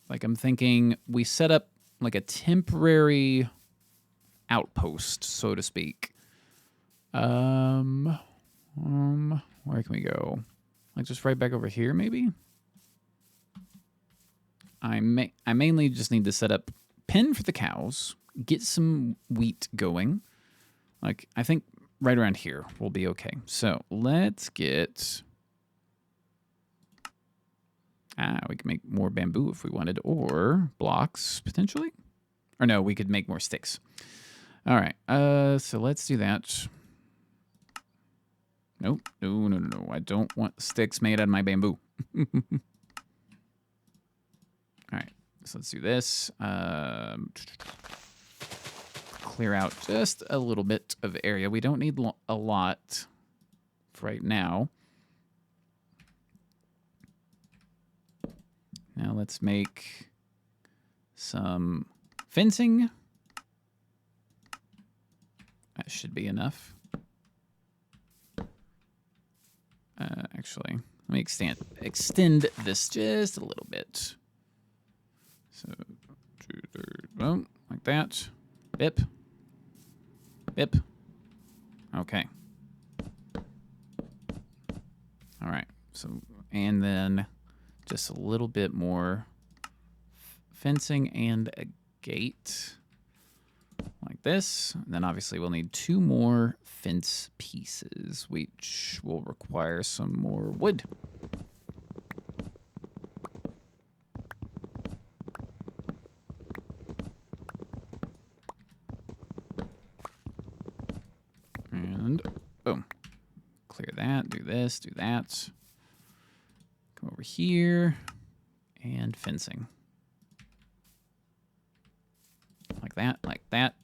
Like, I'm thinking we set up like a temporary outpost, so to speak. Where can we go? Like just right back over here, maybe? I mainly just need to set up pen for the cows, get some wheat going. Like, I think right around here will be okay. So let's get... we can make more bamboo if we wanted, or blocks, potentially. Or no, we could make more sticks. All right, so let's do that. Nope, no. I don't want sticks made out of my bamboo. All right, so let's do this. Clear out just a little bit of area. We don't need a lot for right now. Now let's make some fencing. That should be enough. Actually, let me extend this just a little bit. So, 2/3, boom, like that. Bip. Bip. Okay. All right. So, and then just a little bit more fencing and a gate like this. And then obviously we'll need 2 more fence pieces, which will require some more wood. And boom. Clear that, do this, do that. Come over here and fencing. Like that, like that.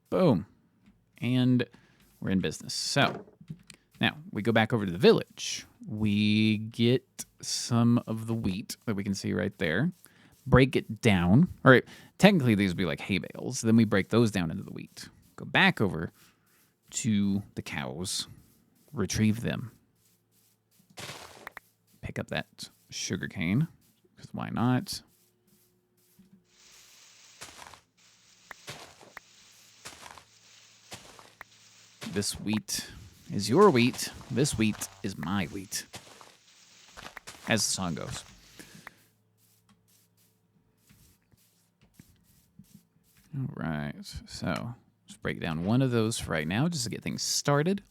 Boom. And we're in business. So now we go back over to the village. We get some of the wheat that we can see right there. Break it down. All right, technically these would be like hay bales. Then we break those down into the wheat. Go back over to the cows. Retrieve them. Pick up that sugar cane, because why not? This wheat is your wheat. This wheat is my wheat. As the song goes. All right. So let's break down one of those for right now just to get things started.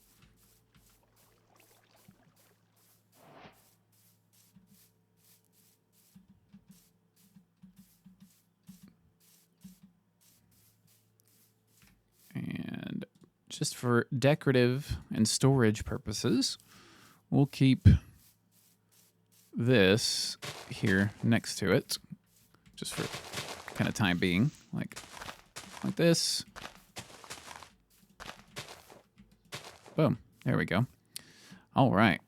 And just for decorative and storage purposes, we'll keep this here next to it, just for kind of time being, like this. Boom. There we go. All right.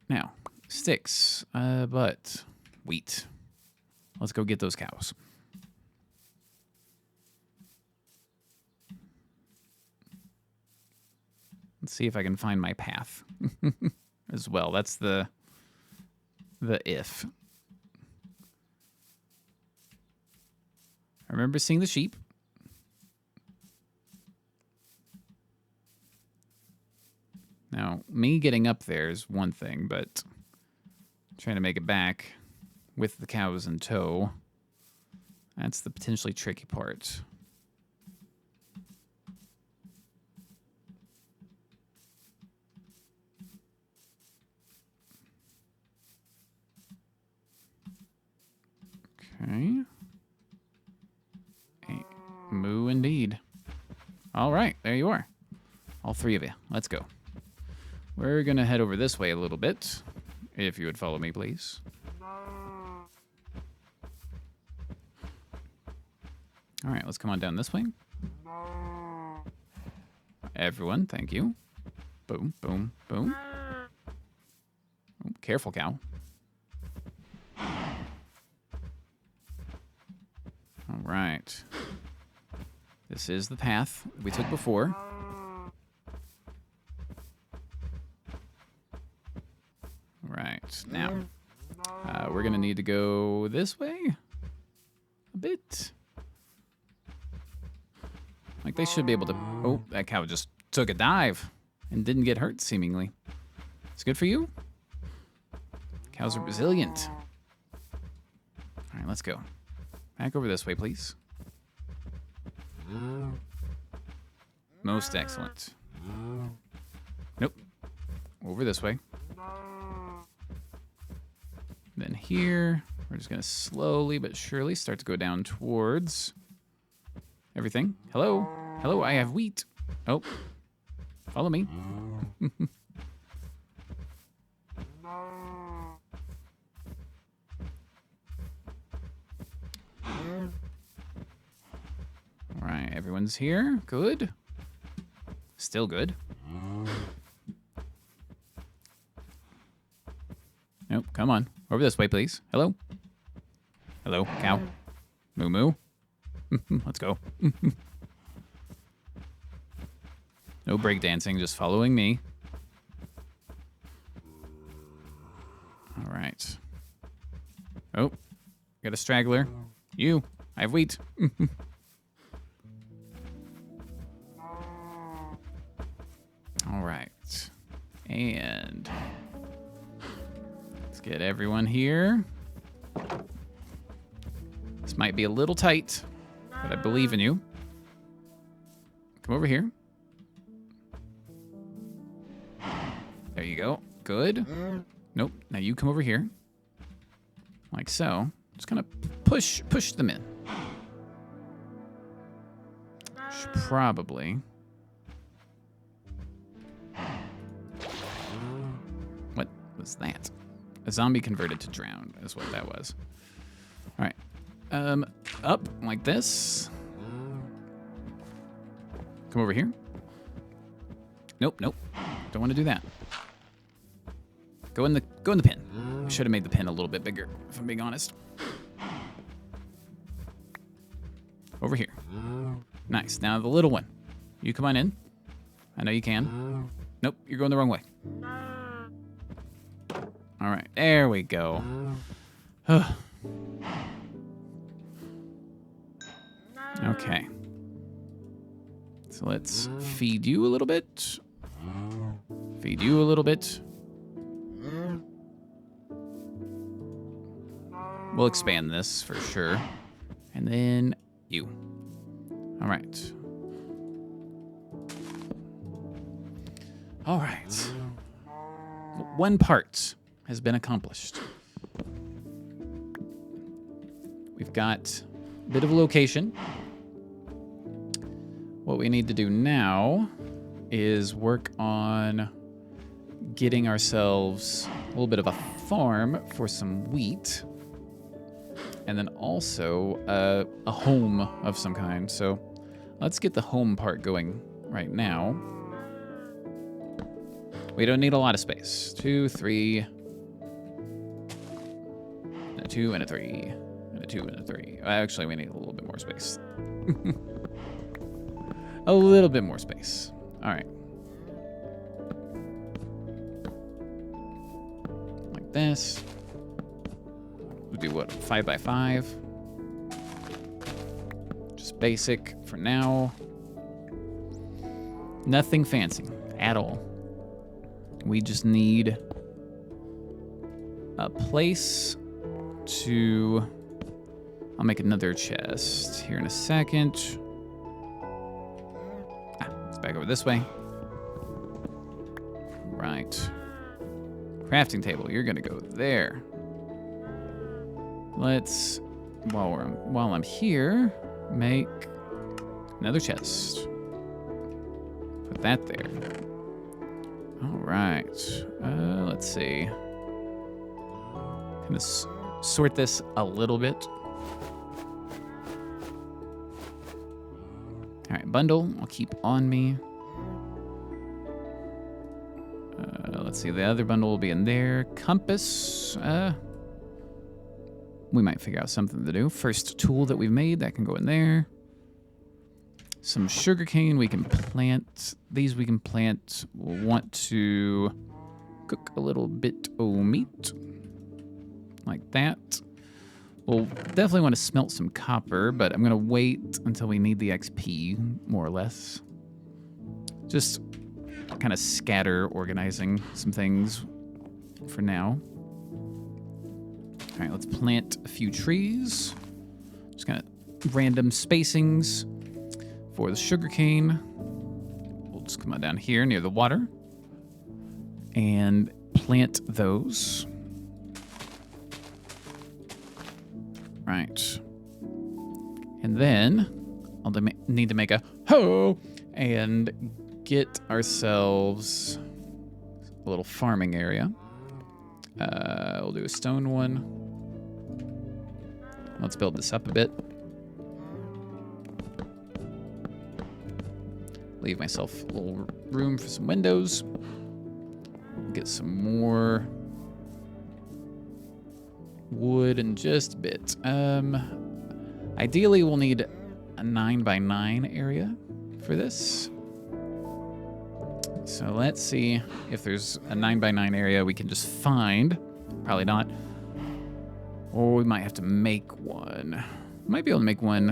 Now, sticks, but wheat. Let's go get those cows. Let's see if I can find my path as well. That's the if. I remember seeing the sheep. Now, me getting up there is one thing, but trying to make it back with the cows in tow, that's the potentially tricky part. Okay. A moo indeed. All right, there you are. All three of you. Let's go. We're going to head over this way a little bit. If you would follow me, please. All right, let's come on down this way. Everyone, thank you. Boom, boom, boom. Oh, careful, cow. All right. This is the path we took before. Right, now, we're going to need to go this way a bit. Like, they should be able to... Oh, that cow just took a dive and didn't get hurt, seemingly. It's good for you. Cows are resilient. All right, let's go. Back over this way, please. Most excellent. Nope. Over this way. Then here, we're just going to slowly but surely start to go down towards everything. Hello? Hello, I have wheat. Oh. Follow me. All right, everyone's here. Good. Still good. Nope, come on. Over this way, please. Hello? Hello, cow. Moo moo. Let's go. No breakdancing, just following me. All right. Oh, got a straggler. You, I have wheat. All right. And let's get everyone here. This might be a little tight, but I believe in you. Come over here. There you go. Good. Nope. Now you come over here. Like so. Just kind of push them in. Should probably. What was that? A zombie converted to drown is what that was. All right. Up like this. Come over here. Nope, nope. Don't want to do that. Go in the pin. I should have made the pin a little bit bigger, if I'm being honest. Over here. Nice. Now the little one. You come on in. I know you can. Nope, you're going the wrong way. All right, there we go. Okay. So let's feed you a little bit. Feed you a little bit. We'll expand this for sure. And then you. All right. All right. One part has been accomplished. We've got a bit of a location. What we need to do now is work on getting ourselves a little bit of a farm for some wheat. And then also a home of some kind. So let's get the home part going right now. We don't need a lot of space. 2, 3, a 2 and a 3, and a 2 and a 3. Actually, we need a little bit more space. A little bit more space. All right. Like this. We'll do what, 5 by 5? Just basic for now. Nothing fancy at all. We just need a place to... I'll make another chest here in a second. Let's back over this way. Right. Crafting table, you're gonna go there. Let's while I'm here, make another chest. Put that there. All right. Let's see. Kind of sort this a little bit. All right, bundle. I'll keep on me. Let's see. The other bundle will be in there. Compass. We might figure out something to do. First tool that we've made, that can go in there. Some sugarcane we can plant. These we can plant. We'll want to cook a little bit of meat. Like that. We'll definitely want to smelt some copper, but I'm going to wait until we need the XP, more or less. Just kind of scatter organizing some things for now. All right, let's plant a few trees. Just kind of random spacings for the sugarcane. We'll just come on down here near the water and plant those. Right. And then I'll need to make a hoe and get ourselves a little farming area. We'll do a stone one. Let's build this up a bit. Leave myself a little room for some windows. Get some more wood in just a bit. Ideally, we'll need a 9x9 area for this. So let's see if there's a 9x9 area we can just find. Probably not. Or we might have to make one. Might be able to make one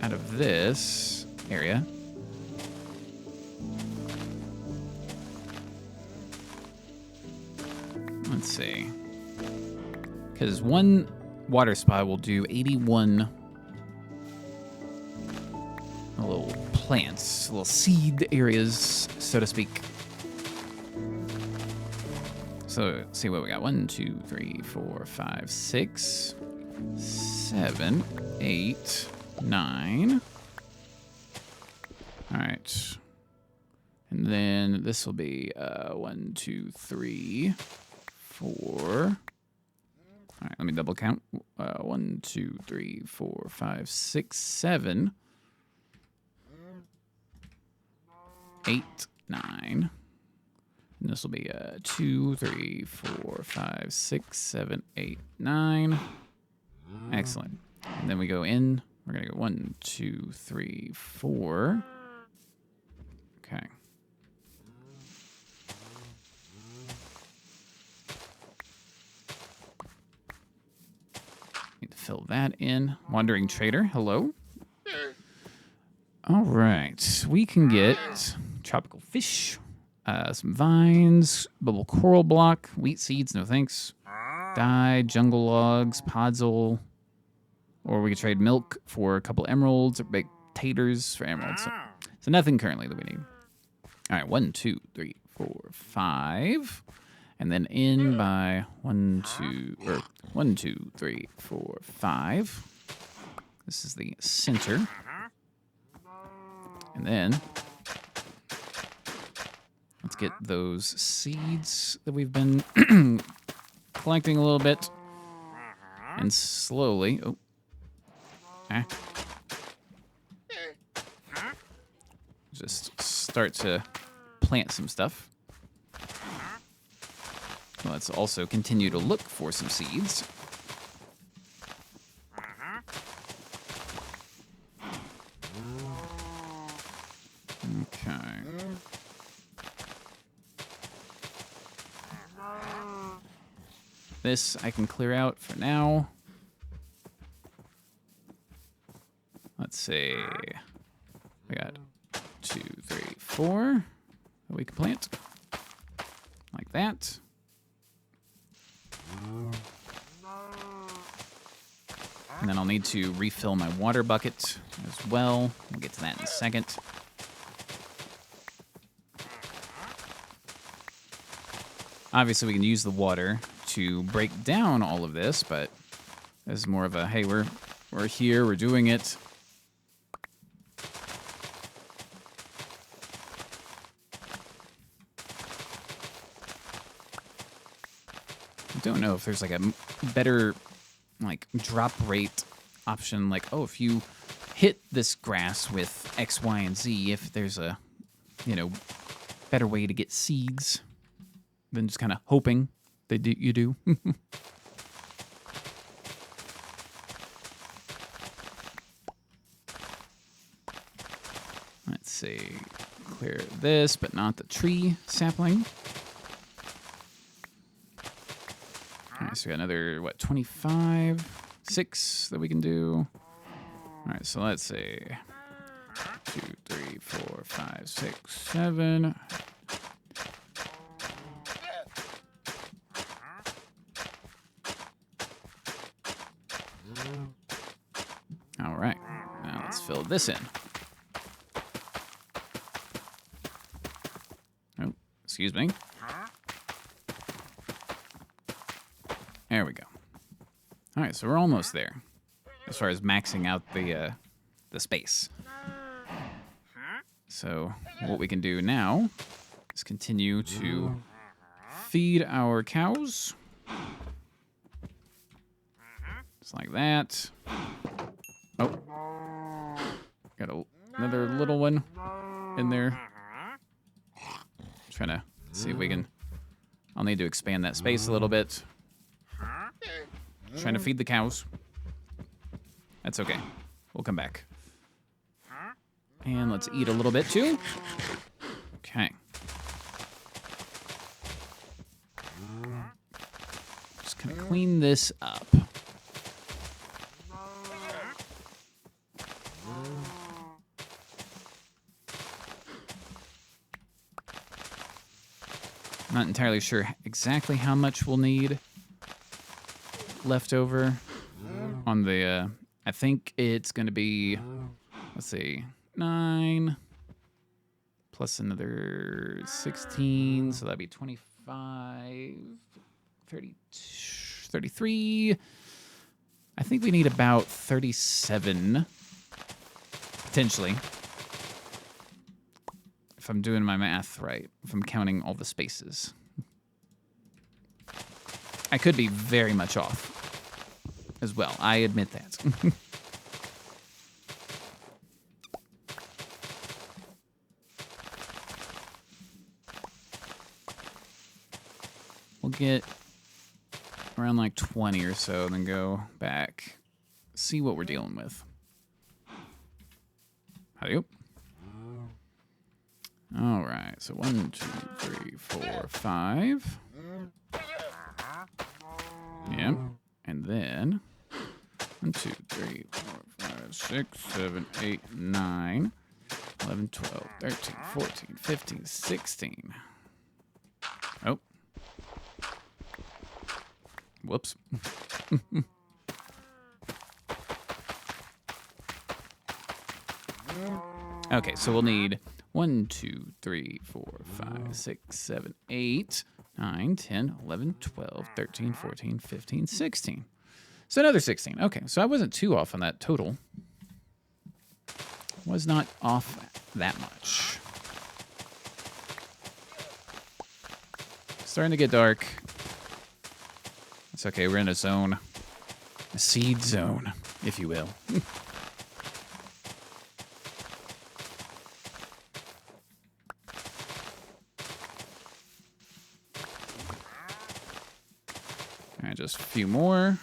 out of this area. Let's see. Because one water spy will do 81 little plants, little seed areas, so to speak. So let's see what we got. 1, 2, 3, 4, 5, 6, 7, 8, 9. All right. And then this will be 1, 2, 3, 4. All right, let me double count. 1, 2, 3, 4, 5, 6, 7, 8, 9. And this will be 2, 3, 4, 5, 6, 7, 8, 9. Excellent. And then we go in. We're going to go 1, 2, 3, 4. Okay. Need to fill that in. Wandering Trader, hello. All right. We can get tropical fish. Some vines, bubble coral block, wheat seeds, no thanks. Dye, jungle logs, podzol. Or we could trade milk for a couple emeralds or baked taters for emeralds. So nothing currently that we need. All right, 1, 2, 3, 4, 5. And then in by 1, 2, 3, 4, 5. This is the center. And then let's get those seeds that we've been collecting a little bit. And slowly... Oh. Just start to plant some stuff. Let's also continue to look for some seeds. Okay. This I can clear out for now. Let's see. We got 2, 3, 4 that we can plant. Like that. And then I'll need to refill my water bucket as well. We'll get to that in a second. Obviously, we can use the water to break down all of this, but this is more of a, hey, we're here, we're doing it. I don't know if there's like a better like drop rate option, like, oh, if you hit this grass with X, Y, and Z, if there's a, you know, better way to get seeds than just kind of hoping that you do. Let's see, clear this, but not the tree sapling. All right, so we got another, what, 25, 6 that we can do. All right, so let's see. 2, 3, 4, 5, 6, 7. All right, now let's fill this in. Oh, excuse me. There we go. All right, so we're almost there as far as maxing out the space. So what we can do now is continue to feed our cows. Just like that. Oh, got another little one in there. Trying to see if we can, I'll need to expand that space a little bit. Trying to feed the cows. That's okay. We'll come back. And let's eat a little bit too. Okay. Just gonna clean this up. Not entirely sure exactly how much we'll need left over on the, I think it's going to be, let's see, 9 plus another 16, so that'd be 25, 30, 33. I think we need about 37, potentially. If I'm doing my math right, if I'm counting all the spaces. I could be very much off as well. I admit that. We'll get around like 20 or so, then go back, see what we're dealing with. Howdy. All right, so 1, 2, 3, 4, 5. Yeah, and then 1, 2, 3, 4, 5, 6, 7, 8, 9, 11, 12, 13, 14, 15, 16. Oh. Whoops. Okay, so we'll need 1, 2, 3, 4, 5, 6, 7, 8, 9, 10, 11, 12, 13, 14, 15, 16. So another 16. Okay, so I wasn't too off on that total. Was not off that much. Starting to get dark. It's okay, we're in a zone. A seed zone, if you will. All right, just a few more.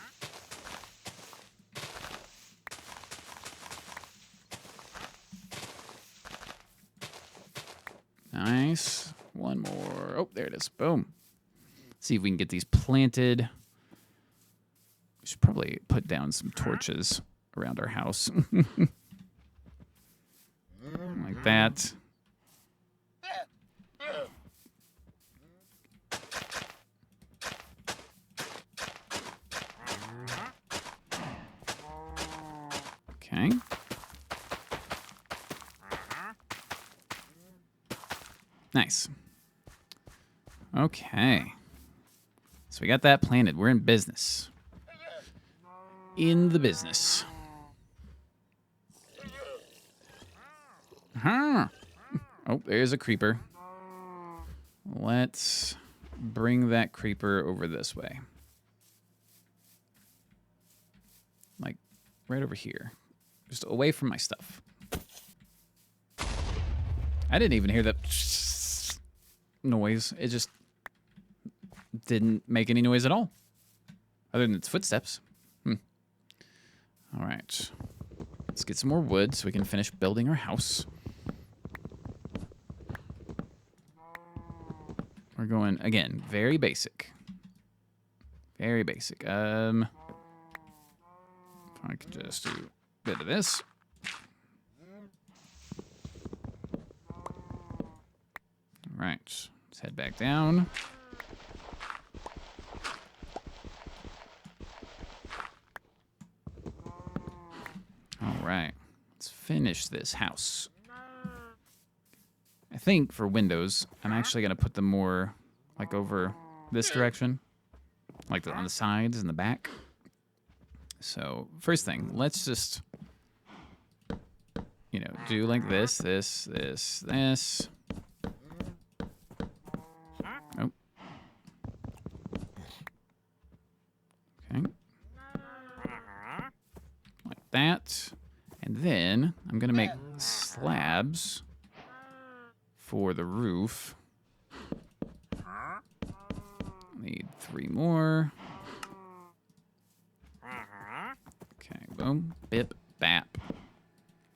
Nice. One more. Oh, there it is. Boom. See if we can get these planted. We should probably put down some torches around our house. Like that. Okay. Nice. Okay. So we got that planted. We're in business. In the business. Huh. Oh, there's a creeper. Let's bring that creeper over this way. Like, right over here. Just away from my stuff. I didn't even hear that noise. It just didn't make any noise at all. Other than its footsteps. All right. Let's get some more wood so we can finish building our house. We're going, again, very basic. Very basic. I can just do a bit of this. All right. Let's head back down. All right. Let's finish this house. I think for windows, I'm actually going to put them more like over this direction, like on the sides and the back. So first thing, let's just, you know, do like this, this, this, this. Oh. Okay. Like that. And then I'm going to make slabs for the roof. Need 3 more. Okay, boom, bip, bap.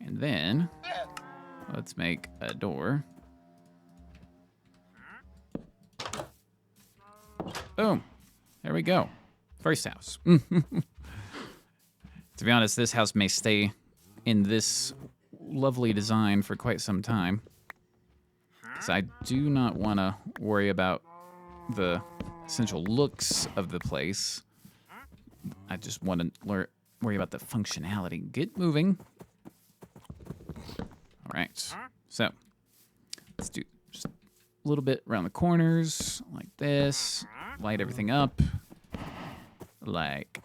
And then let's make a door. Boom. There we go. First house. To be honest, this house may stay in this lovely design for quite some time. Because I do not want to worry about the essential looks of the place. I just want to worry about the functionality. Get moving. All right. So let's do just a little bit around the corners like this. Light everything up like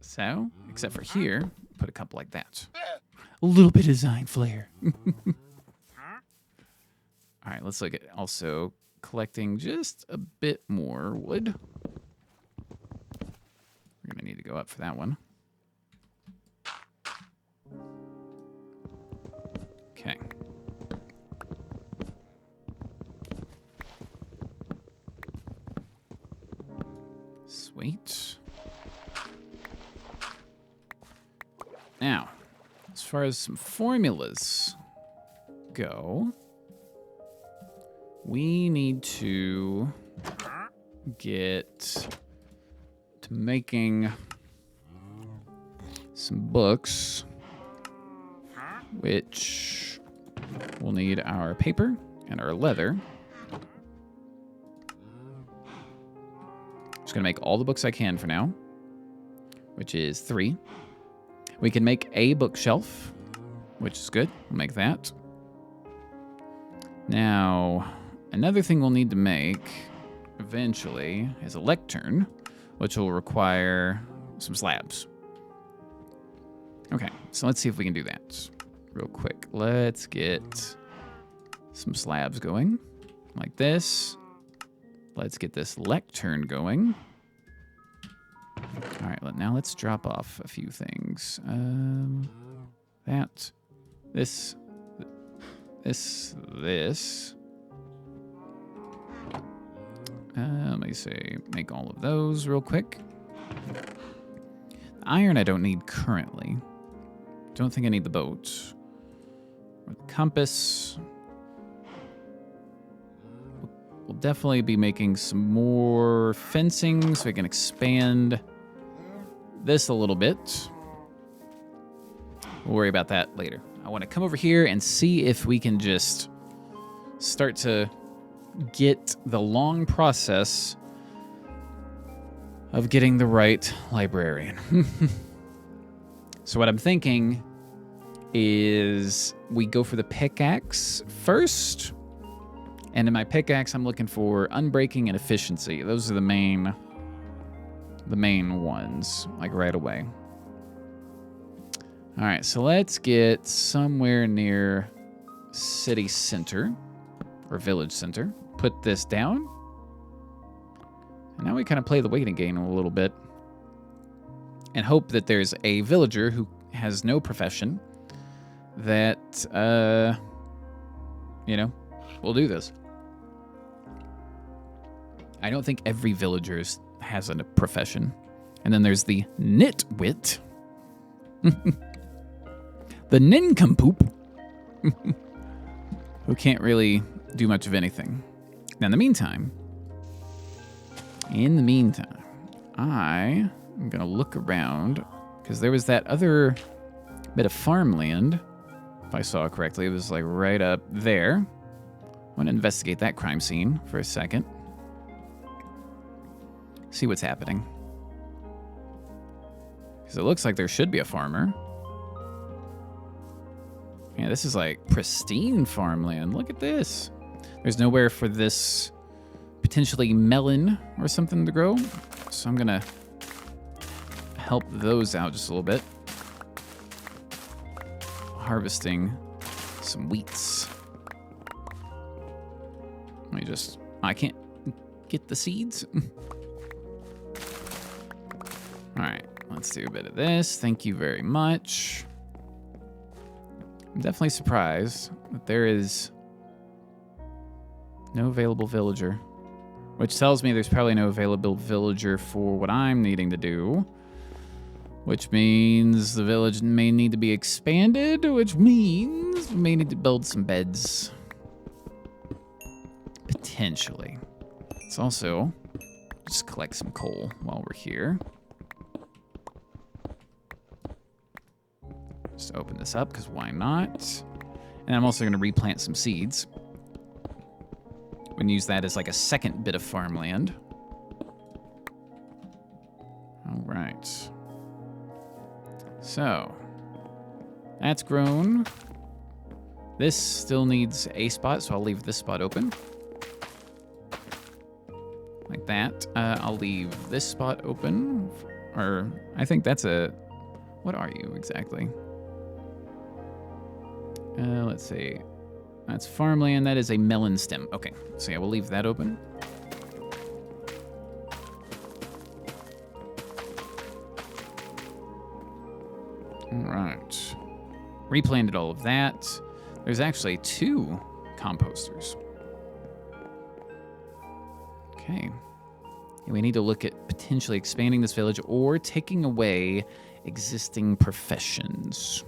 so. Except for here, put a couple like that. A little bit of design flair. All right, let's look at also collecting just a bit more wood. We're going to need to go up for that one. Okay. Sweet. Now, as far as some formulas go, we need to get to making some books, which we'll need our paper and our leather. Just gonna make all the books I can for now, which is 3. We can make a bookshelf, which is good. We'll make that. Now, another thing we'll need to make eventually is a lectern, which will require some slabs. Okay, so let's see if we can do that real quick. Let's get some slabs going like this. Let's get this lectern going. All right, now let's drop off a few things. That, this. Let me see, make all of those real quick. Iron I don't need currently. Don't think I need the boat. Or the compass. We'll definitely be making some more fencing so we can expand this a little bit. We'll worry about that later. I want to come over here and see if we can just start to get the long process of getting the right librarian. So what I'm thinking is we go for the pickaxe first. And in my pickaxe, I'm looking for unbreaking and efficiency. Those are the main the main ones, like right away. All right, so let's get somewhere near city center or village center. Put this down. And now we kind of play the waiting game a little bit and hope that there's a villager who has no profession that, will do this. I don't think every villager has a profession. And then there's the nitwit. The nincompoop. Who can't really do much of anything. Now, in the meantime, I am going to look around because there was that other bit of farmland, if I saw correctly. It was like right up there. I want to investigate that crime scene for a second. See what's happening. Because it looks like there should be a farmer. Yeah, this is like pristine farmland. Look at this. There's nowhere for this potentially melon or something to grow. So I'm going to help those out just a little bit. Harvesting some wheats. I can't get the seeds. All right, let's do a bit of this. Thank you very much. I'm definitely surprised that there is no available villager, which tells me there's probably no available villager for what I'm needing to do, which means the village may need to be expanded, which means we may need to build some beds. Potentially. Let's also just collect some coal while we're here. Just open this up, because why not? And I'm also going to replant some seeds. We can use that as like a second bit of farmland. All right. So, that's grown. This still needs a spot, so I'll leave this spot open. Like that. I'll leave this spot open. Or, I think that's a... What are you exactly? Let's see. That's farmland. That is a melon stem. Okay, so yeah, we'll leave that open. All right. Replanted all of that. There's actually 2 composters. Okay. We need to look at potentially expanding this village or taking away existing professions.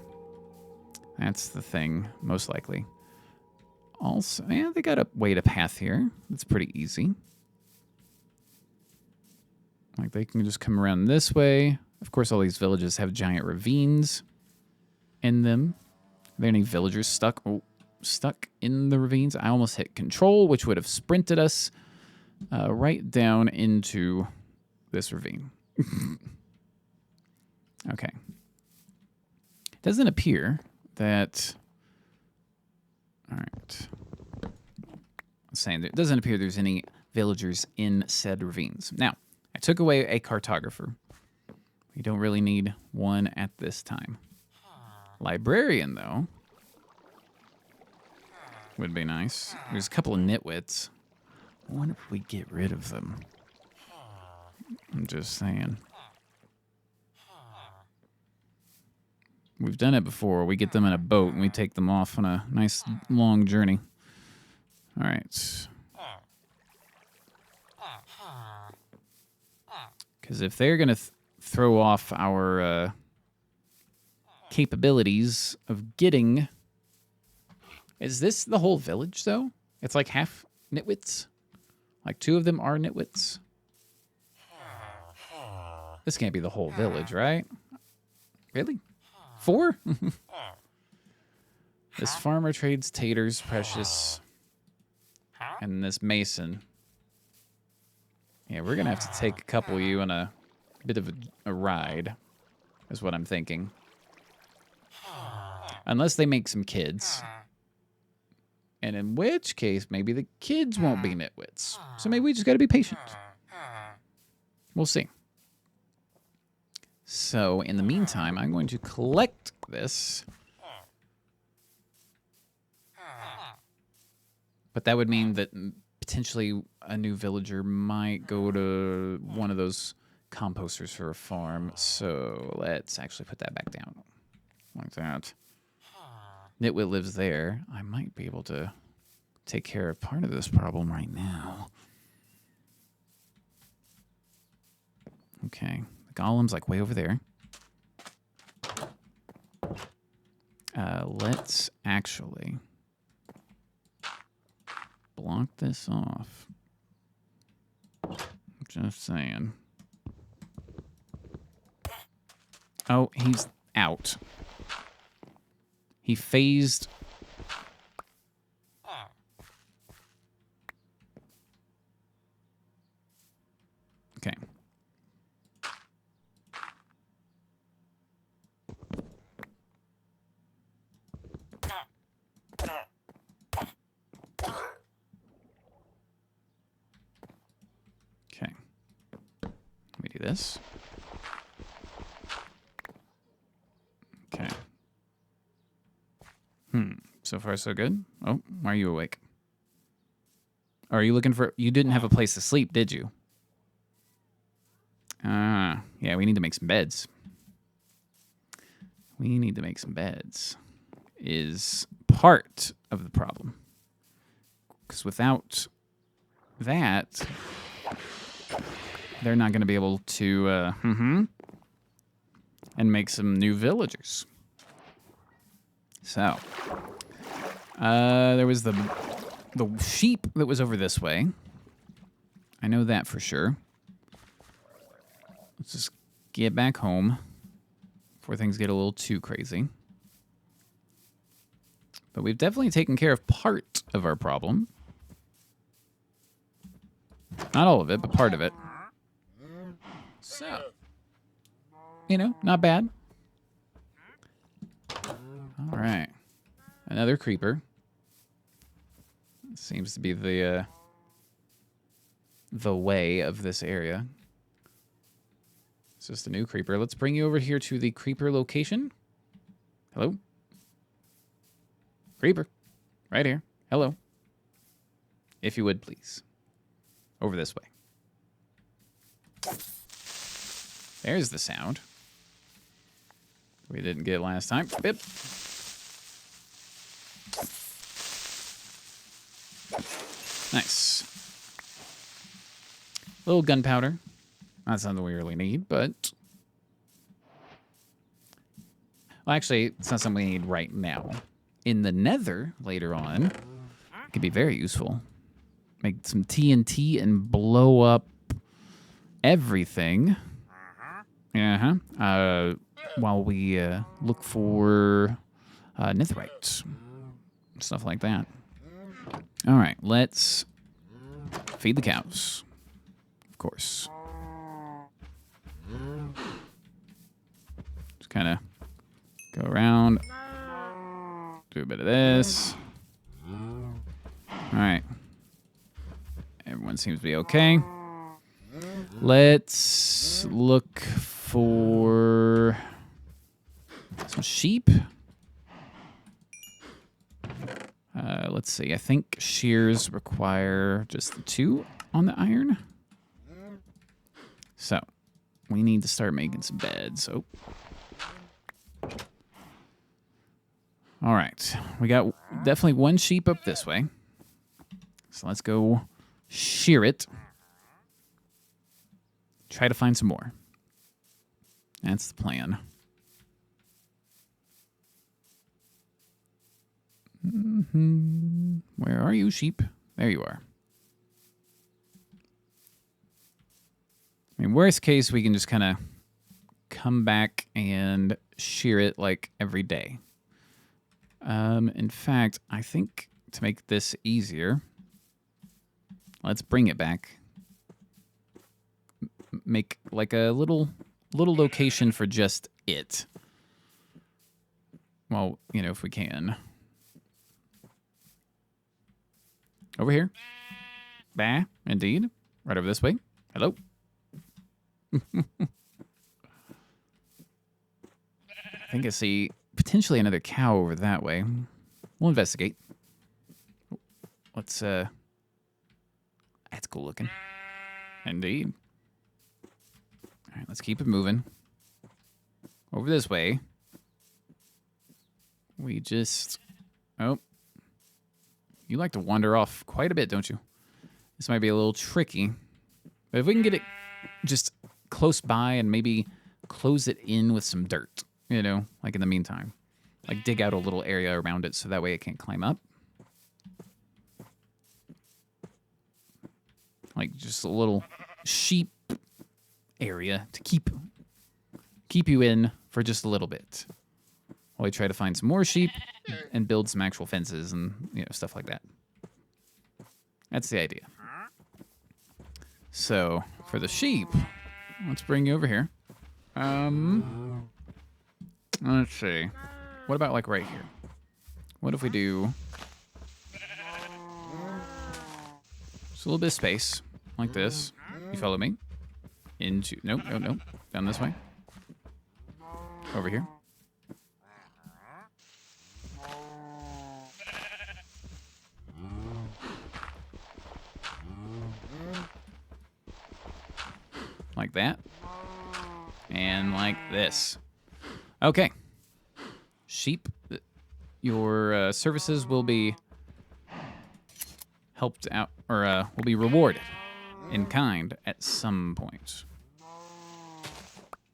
That's the thing, most likely. Also, yeah, they got a way to path here. That's pretty easy. Like, they can just come around this way. Of course, all these villages have giant ravines in them. Are there any villagers stuck in the ravines? I almost hit control, which would have sprinted us right down into this ravine. Okay. It doesn't appear that... All right. I'm saying it doesn't appear there's any villagers in said ravines. Now, I took away a cartographer. We don't really need one at this time. Librarian, though, would be nice. There's a couple of nitwits. I wonder if we get rid of them. I'm just saying. We've done it before. We get them in a boat and we take them off on a nice long journey. All right. Because if they're going to throw off our capabilities of getting... Is this the whole village, though? It's like half nitwits? Like 2 of them are nitwits? This can't be the whole village, right? Really? 4? This farmer trades taters, precious, and this mason. Yeah, we're going to have to take a couple of you on a bit of a ride, is what I'm thinking. Unless they make some kids. And in which case, maybe the kids won't be nitwits. So maybe we just got to be patient. We'll see. So in the meantime, I'm going to collect this. But that would mean that potentially a new villager might go to one of those composters for a farm. So let's actually put that back down. Like that. Nitwit lives there. I might be able to take care of part of this problem right now. Okay. The golem's like way over there. Let's actually block this off. Just saying. Oh, he's out. He phased. Okay. Okay. Let me do this. Okay. So far, so good. Oh, why are you awake? Are you looking for... You didn't have a place to sleep, did you? Ah, yeah, we need to make some beds. We need to make some beds. Is part of the problem. Because without that, they're not going to be able to... and make some new villagers. So... there was the sheep that was over this way. I know that for sure. Let's just get back home before things get a little too crazy. But we've definitely taken care of part of our problem. Not all of it, but part of it. So, you know, not bad. All right. Another creeper. Seems to be the way of this area. It's just a new creeper. Let's bring you over here to the creeper location. Hello? Creeper. Right here. Hello. If you would, please. Over this way. There's the sound. We didn't get it last time. Bip. Nice. A little gunpowder. Not something we really need, but... Well, actually, it's not something we need right now. In the nether, later on, it could be very useful. Make some TNT and blow up everything. While we look for netherite. Stuff like that. All right, let's feed the cows. Of course. Just kind of go around. Do a bit of this. All right. Everyone seems to be okay. Let's look for some sheep. Let's see. I think shears require just the 2 on the iron. So, we need to start making some beds. Oh. All right. We got definitely 1 sheep up this way. So let's go shear it. Try to find some more. That's the plan. Where are you, sheep? There you are. I mean, worst case, we can just kind of come back and shear it like every day. In fact, I think to make this easier, let's bring it back. Make like a little location for just it. Well, you know, if we can. Over here. Bah, indeed. Right over this way. Hello. I think I see potentially another cow over that way. We'll investigate. Let's, that's cool looking. Indeed. All right, let's keep it moving. Over this way. We just... Oh. You like to wander off quite a bit, don't you? This might be a little tricky. But if we can get it just close by and maybe close it in with some dirt, you know, like in the meantime. Like dig out a little area around it so that way it can't climb up. Like just a little sheep area to keep you in for just a little bit. While we try to find some more sheep and build some actual fences and, you know, stuff like that. That's the idea. So, for the sheep, let's bring you over here. Let's see. What about, like, right here? What if we do just a little bit of space, like this. You follow me? Into... Nope. Down this way. Over here. Like that. And like this. Okay. Sheep, your services will be helped out, or will be rewarded in kind at some point.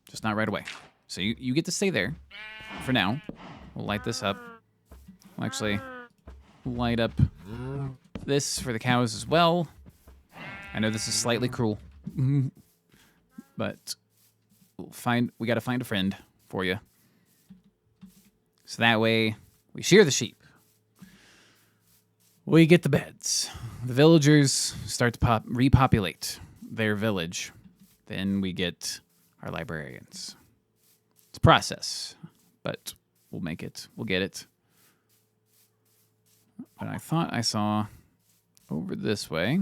Just not right away. So you get to stay there for now. We'll light this up. We'll actually light up this for the cows as well. I know this is slightly cruel. But we gotta find a friend for you. So that way, we shear the sheep. We get the beds. The villagers start to repopulate their village. Then we get our librarians. It's a process, but we'll make it. We'll get it. But I thought I saw over this way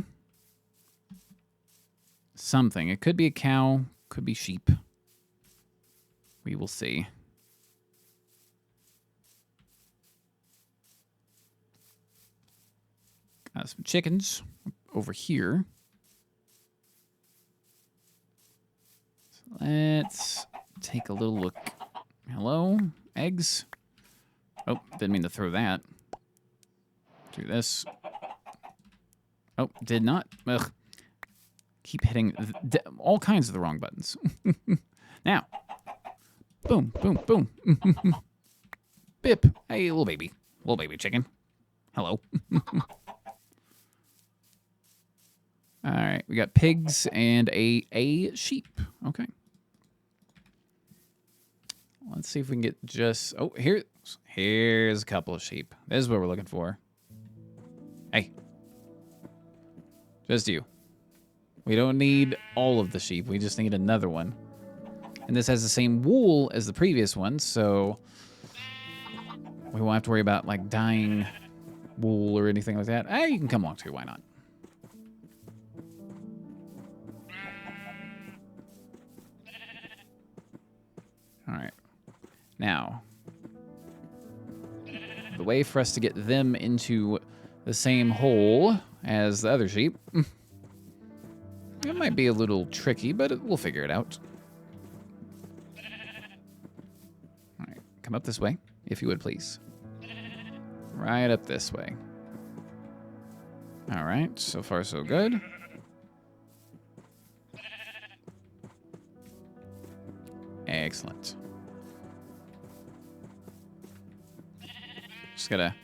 something. It could be a cow, could be sheep. We will see. Got some chickens over here. So let's take a little look. Hello? Eggs? Oh, didn't mean to throw that. Do this. Oh, did not. Ugh. Keep hitting all kinds of the wrong buttons. Now. Boom, boom, boom. Bip. Hey, little baby. Little baby chicken. Hello. All right, we got pigs and a sheep. Okay. Let's see if we can get just... Oh, here's a couple of sheep. This is what we're looking for. Hey. Just you. We don't need all of the sheep. We just need another one. And this has the same wool as the previous one, so we won't have to worry about, like, dyeing wool or anything like that. Hey, you can come along too. Why not? All right. Now, the way for us to get them into the same hole as the other sheep, it might be a little tricky, but we'll figure it out. All right. Come up this way, if you would, please. Right up this way. All right. So far, so good. Excellent. Just gotta,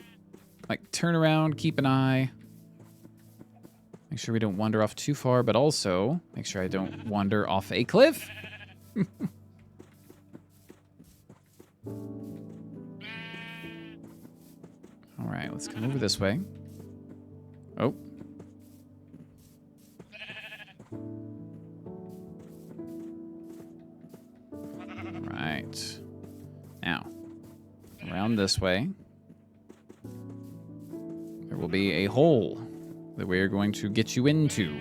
like, turn around, keep an eye. Make sure we don't wander off too far, but also make sure I don't wander off a cliff. All right, let's come over this way. Oh. Right. Now, around this way, there will be a hole that we are going to get you into.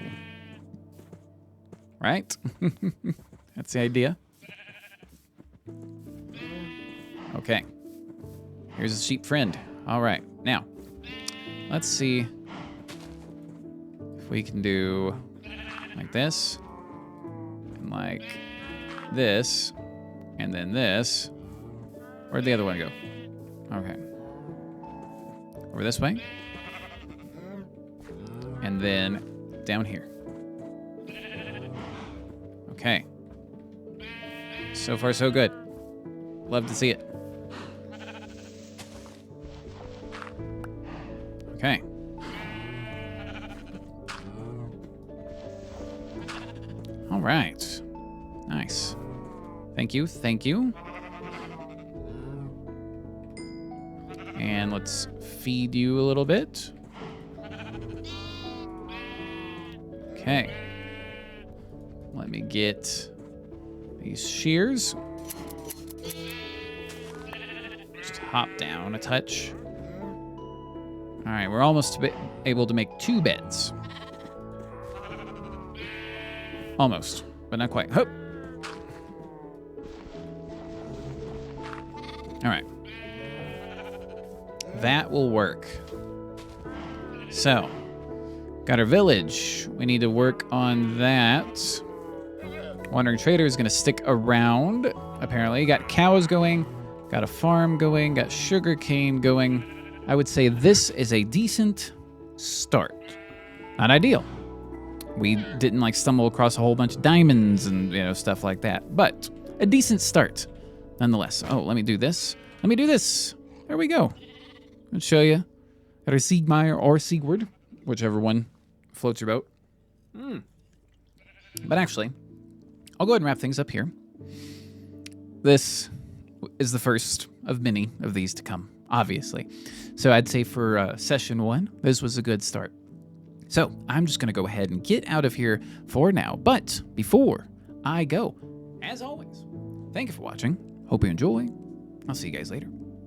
Right? That's the idea. Okay. Here's a sheep friend. All right. Now, let's see if we can do like this, and like this, and then this. Where'd the other one go? Okay. Over this way. And then down here. Okay. So far, so good. Love to see it. Okay. All right. Nice. Thank you. Thank you. And let's feed you a little bit. Okay. Let me get these shears. Just hop down a touch. All right, we're almost able to make 2 beds. Almost, but not quite. Hup. All right. That will work. So, got our village. We need to work on that. Wandering Trader is going to stick around, apparently. Got cows going, got a farm going, got sugar cane going. I would say this is a decent start. Not ideal. We didn't like stumble across a whole bunch of diamonds and stuff like that, but a decent start nonetheless. Oh, let me do this. Let me do this. There we go. I'll show you. Got our Siegmeyer or Siegward, whichever one floats your boat. But actually, I'll go ahead and wrap things up here. This is the first of many of these to come, obviously. So I'd say for session 1, this was a good start. So I'm just going to go ahead and get out of here for now. But before I go, as always, thank you for watching. Hope you enjoy. I'll see you guys later.